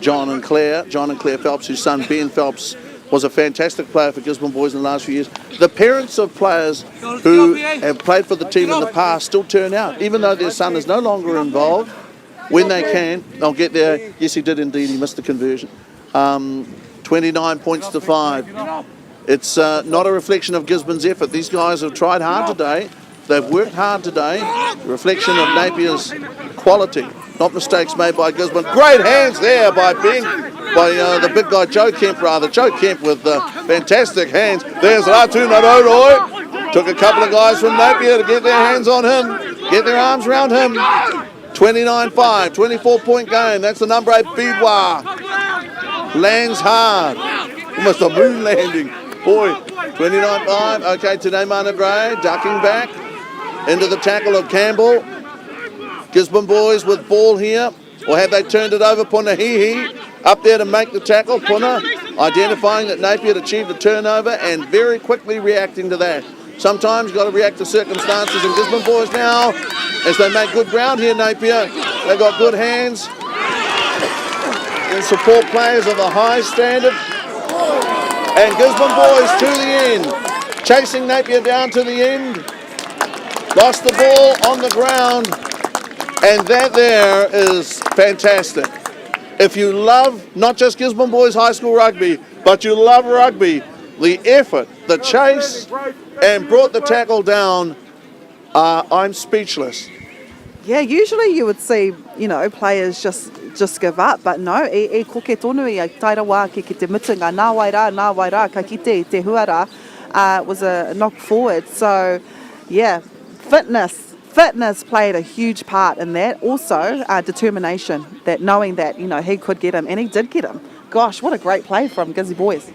John and Claire Phelps, whose son Ben Phelps was a fantastic player for Gisborne Boys in the last few years. The parents of players who have played for the team in the past still turn out, even though their son is no longer involved. When they can, they'll get there. Yes, he did indeed. He missed the conversion. 29 points to 5. It's not a reflection of Gisborne's effort. These guys have tried hard today. They've worked hard today. A reflection of Napier's quality, not mistakes made by Gisborne. Great hands there by Ben, by the big guy Joe Kemp, rather. Joe Kemp with fantastic hands. There's Ratu Naroroi. Took a couple of guys from Napier to get their hands on him, get their arms around him. 29-5, 24-point game. That's the number 8 Bidwa. Lands hard. Almost a moon landing. Boy, 29-5. Okay, today Mana Gray ducking back into the tackle of Campbell. Gisborne Boys with ball here. Or have they turned it over? Punahihi up there to make the tackle. Puna identifying that Napier had achieved a turnover and very quickly reacting to that. Sometimes you've got to react to circumstances, and Gisborne Boys now, as they make good ground here, Napier, they've got good hands and support players of a high standard. And Gisborne Boys to the end, chasing Napier down to the end, lost the ball on the ground, and that there is fantastic. If you love not just Gisborne Boys High School rugby, but you love rugby, the effort, the chase, and brought the tackle down, I'm speechless. Yeah, usually you would see, you know, players just give up, but no, e koke tonu i taira wā ki te mutunga, nā wai rā, ka kite te huara, was a knock forward. So, yeah, fitness played a huge part in that. Also, determination, that knowing that, you know, he could get him, and he did get him. Gosh, what a great play from Gizzy Boys.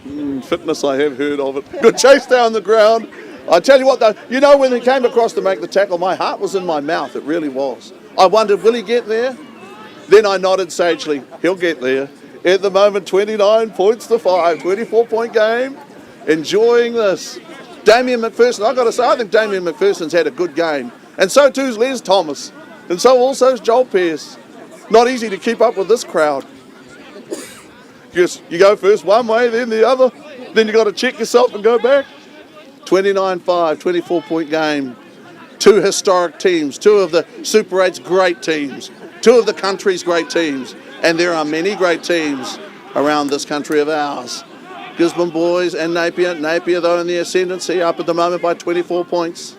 Fitness, I have heard of it. Good chase down the ground. I tell you what, though, you know, when he came across to make the tackle, my heart was in my mouth. It really was. I wondered, will he get there? Then I nodded sagely, he'll get there. At the moment, 29 points to 5, 24-point game. Enjoying this. Damien McPherson, I've got to say, I think Damien McPherson's had a good game. And so too's Les Thomas. And so also is Joel Pearce. Not easy to keep up with this crowd. Just, you go first one way, then the other. Then you got to check yourself and go back. 29-5, 24-point game. Two historic teams, two of the Super 8's great teams, two of the country's great teams, and there are many great teams around this country of ours. Gisborne Boys and Napier. Napier, though, in the ascendancy, up at the moment by 24 points.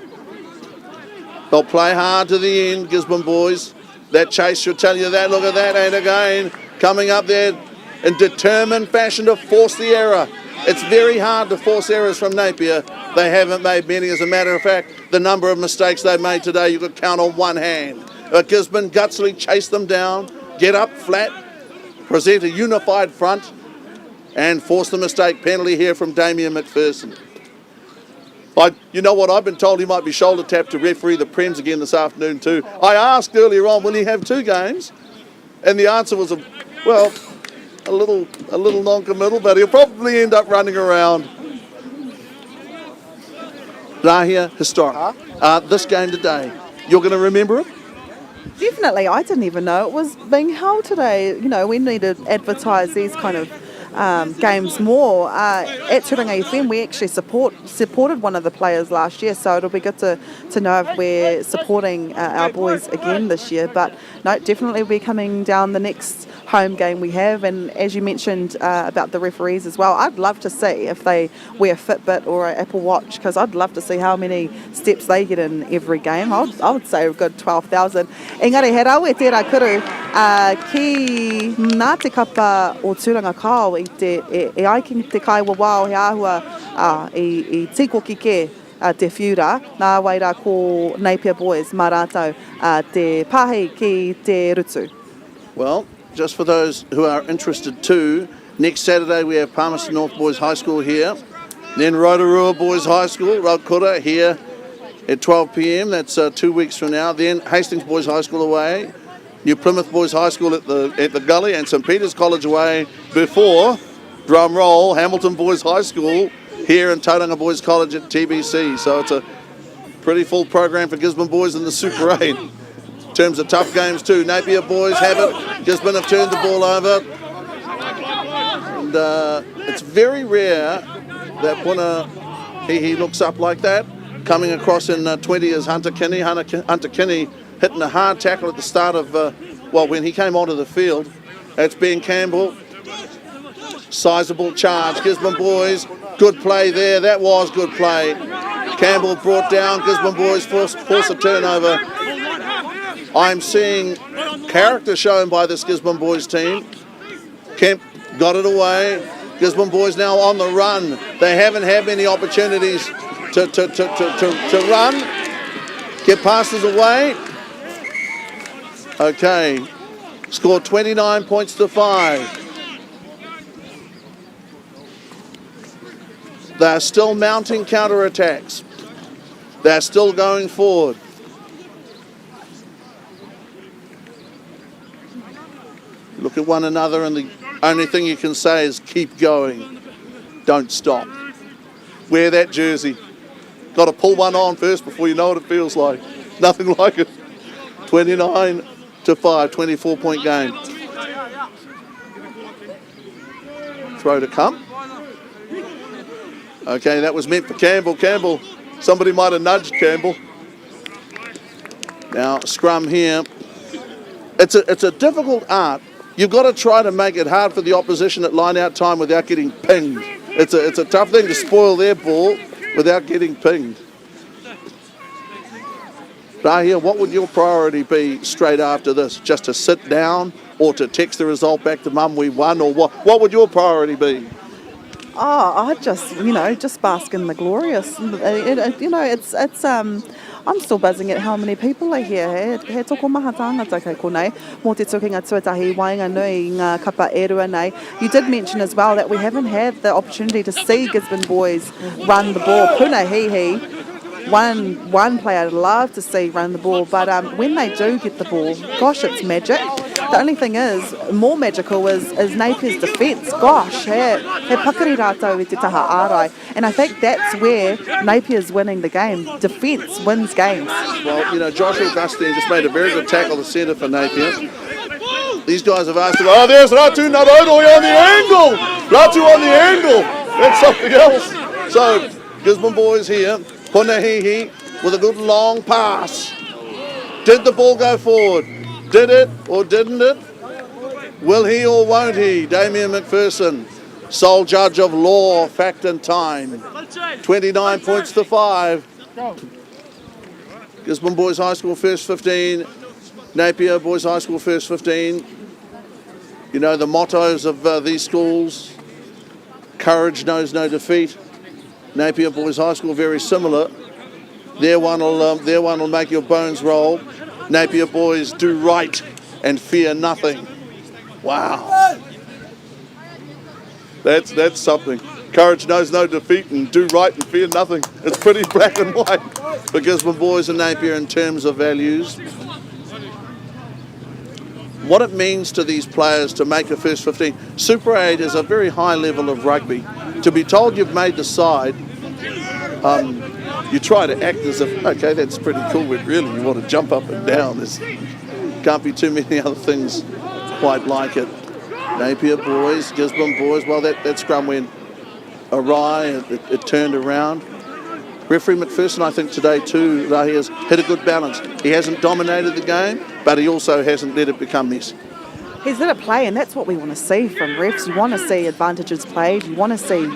They'll play hard to the end, Gisborne Boys. That chase should tell you that. Look at that, and again, coming up there in determined fashion to force the error. It's very hard to force errors from Napier. They haven't made many. As a matter of fact, the number of mistakes they've made today, you could count on one hand. But Gisborne gutsily chase them down, get up flat, present a unified front, and force the mistake penalty here from Damien McPherson. You know what, I've been told he might be shoulder tapped to referee the Prems again this afternoon too. I asked earlier on, will he have 2 games? And the answer was, a little non-committal, but he'll probably end up running around. Rahia, historic. This game today, you're going to remember it? Definitely. I didn't even know it was being held today. You know, we need to advertise these kind of games more. At Tauranga FM, we actually supported one of the players last year, so it'll be good to know if we're supporting our boys again this year. But no, definitely we'll be coming down the next home game we have. And as you mentioned about the referees as well, I'd love to see if they wear a Fitbit or an Apple Watch, because I'd love to see how many steps they get in every game. I would say a good 12,000. Engari, he rau e tērā kuru ki nā te kapa o Tauranga Kao e ai ki te kai wawao he āhua i tiko kike te whiura, nā waira ko Napier Boys, mā rātou te pāhei ki te rutu. Well, just for those who are interested too, next Saturday we have Palmerston North Boys High School here, then Rotorua Boys High School, Rotorua here at 12 p.m, that's 2 weeks from now, then Hastings Boys High School away, New Plymouth Boys High School at the Gully, and St Peter's College away before, drum roll, Hamilton Boys High School here in Tauranga Boys College at TBC. So it's a pretty full program for Gisborne Boys in the Super 8. In terms of tough games too, Napier Boys have it, Gisborne have turned the ball over. And it's very rare that Puna he looks up like that. Coming across in 20 is Hunter Kinney. Hunter Kinney hitting a hard tackle at the start of, when he came onto the field. That's Ben Campbell. Sizable charge. Gisborne Boys, good play there. That was good play. Campbell brought down. Gisborne Boys force a turnover. I'm seeing character shown by this Gisborne Boys team. Kemp got it away. Gisborne Boys now on the run. They haven't had many opportunities to run. Get passes away. Okay. Scored 29 points to 5. They're still mounting counter-attacks. They're still going forward. Look at one another, and the only thing you can say is keep going. Don't stop. Wear that jersey. Got to pull one on first before you know what it feels like. Nothing like it. 29 to 5, 24-point game. Throw to come. Okay, that was meant for Campbell. Campbell, somebody might have nudged Campbell. Now, scrum here. It's a difficult art. You've got to try to make it hard for the opposition at line-out time without getting pinged. It's a tough thing to spoil their ball without getting pinged. Rahia, what would your priority be straight after this? Just to sit down or to text the result back to mum we won, or what would your priority be? I just bask in the glorious. I'm still buzzing at how many people are here. He toko maha tāngata kei konei, mō te tukinga tuatahi wainga nui ngā kapa e rua nei. You did mention as well that we haven't had the opportunity to see Gisborne Boys run the ball. Puna hihi, one player I'd love to see run the ball, but when they do get the ball, gosh, it's magic. The only thing is, more magical is Napier's defence. Gosh, he pakari rātou i te taha ārai. And I think that's where Napier's winning the game. Defence wins games. Well, Josh Augustine just made a very good tackle to centre for Napier. These guys have asked him, there's Ratu Narodoi on the angle! Ratu on the angle! That's something else. So, Gisborne Boys here. Punahihi with a good long pass. Did the ball go forward? Did it or didn't it? Will he or won't he? Damien McPherson, sole judge of law, fact and time. 29 points to 5. Gisborne Boys High School first 15. Napier Boys High School first 15. You know the mottos of these schools. Courage knows no defeat. Napier Boys High School very similar. Their one will make your bones roll. Napier Boys do right and fear nothing. Wow. That's something. Courage knows no defeat and do right and fear nothing. It's pretty black and white for Gisborne Boys and Napier in terms of values. What it means to these players to make a first 15. Super 8 is a very high level of rugby. To be told you've made the side, you try to act as if, okay, that's pretty cool, but really you want to jump up and down. There can't be too many other things quite like it. Napier Boys, Gisborne Boys, well, that scrum went awry, it turned around. Referee McPherson, I think today too, he has hit a good balance. He hasn't dominated the game, but he also hasn't let it become messy. He's let it play, and that's what we want to see from refs. You want to see advantages played. You want to see,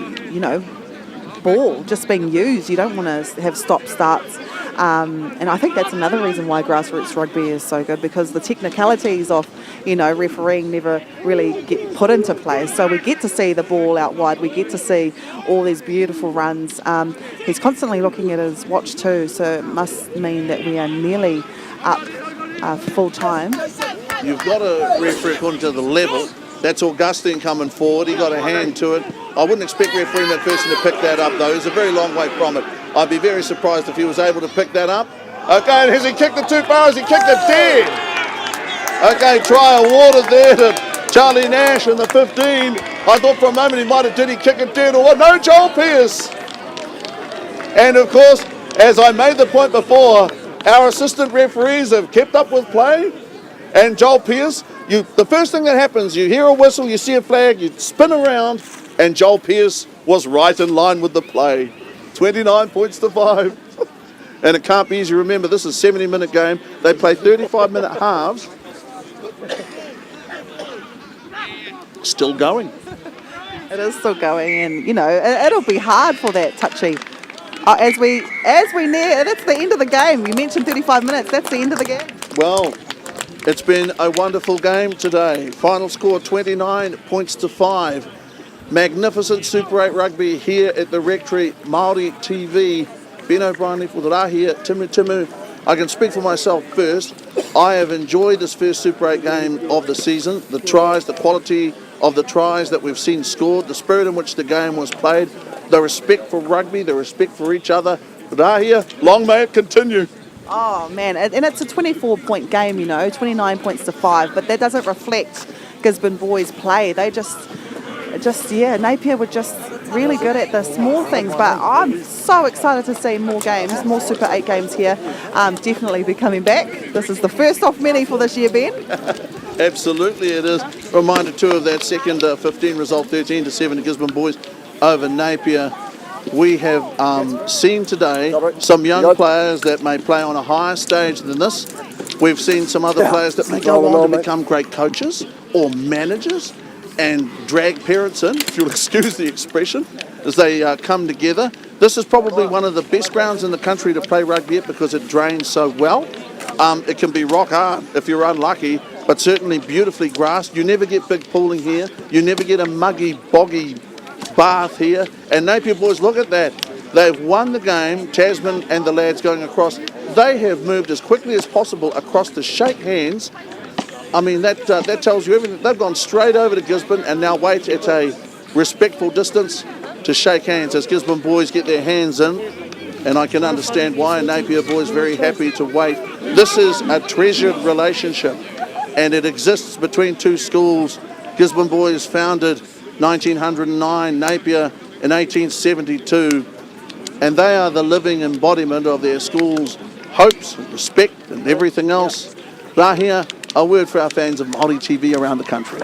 ball just being used. You don't want to have stop-starts. And I think that's another reason why grassroots rugby is so good, because the technicalities of, refereeing never really get put into play. So we get to see the ball out wide. We get to see all these beautiful runs. He's constantly looking at his watch too, so it must mean that we are nearly up full time. You've got a referee according to the level. That's Augustine coming forward. He got a hand to it. I wouldn't expect referee McPherson to pick that up, though. He's a very long way from it. I'd be very surprised if he was able to pick that up. Okay, has he kicked it too far? Has he kicked it dead? Okay, try awarded there to Charlie Nash in the 15. I thought for a moment he might have, did he kick it dead or what? No, Joel Pearce. And of course, as I made the point before, our assistant referees have kept up with play. And Joel Pearce, the first thing that happens, you hear a whistle, you see a flag, you spin around, and Joel Pearce was right in line with the play. 29 points to 5. And it can't be easy. Remember, this is a 70-minute game. They play 35-minute halves. Still going. It is still going, and it'll be hard for that touchy. As we near, that's the end of the game. You mentioned 35 minutes. That's the end of the game. Well, it's been a wonderful game today. Final score 29 points to 5. Magnificent Super 8 rugby here at the Rectory. Māori TV. Ben O'Brien, Lefudarahi, Timu. I can speak for myself first. I have enjoyed this first Super 8 game of the season. The tries, the quality of the tries that we've seen scored, the spirit in which the game was played, the respect for rugby, the respect for each other. Rahia, long may it continue. Oh, man. And it's a 24-point game, 29 points to 5. But that doesn't reflect Gisborne Boys' play. They Napier were just really good at the small things. But I'm so excited to see more games, more Super 8 games here. Definitely be coming back. This is the first of many for this year, Ben. Absolutely it is. Reminder too of that second 15 result, 13-7 to Gisborne Boys over Napier. We have seen today some young players that may play on a higher stage than this. We've seen some other players that may go on to become great coaches or managers and drag parents in, if you'll excuse the expression, as they come together. This is probably one of the best grounds in the country to play rugby at because it drains so well. It can be rock hard if you're unlucky, but certainly beautifully grassed. You never get big pooling here. You never get a muggy, boggy bath here. And Napier Boys, look at that. They've won the game, Tasman and the lads going across. They have moved as quickly as possible across to shake hands. I mean, that tells you everything. They've gone straight over to Gisborne and now wait at a respectful distance to shake hands as Gisborne Boys get their hands in. And I can understand why Napier Boys very happy to wait. This is a treasured relationship and it exists between two schools. Gisborne Boys founded 1909, Napier in 1872, and they are the living embodiment of their school's hopes, respect and everything else. Rahia, a word for our fans of Māori TV around the country.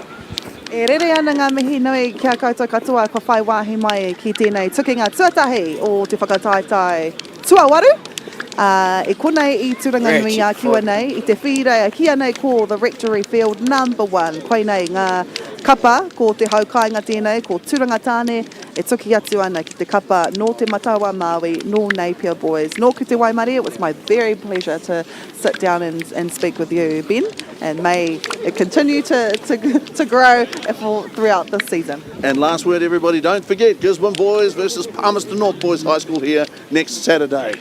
E rere ana ngā mihi nui kia koutou katoa ko whai wāhi mai ki tēnei tukinga tuatahi o te whakataetai tuawaru. E konei I turanga nui a kiwa nei, I te whirea kia nei ko the Rectory Field #1. Koe nei ngā kapa ko te haukainga tēnei, ko turanga tāne, e tuki atu ana ki te kapa no te matawa Māui, no Napier Boys. No ki te Waimari, it was my very pleasure to sit down and speak with you, Ben, and may it continue to grow throughout this season. And last word, everybody, don't forget Gisborne Boys versus Palmerston North Boys High School here next Saturday.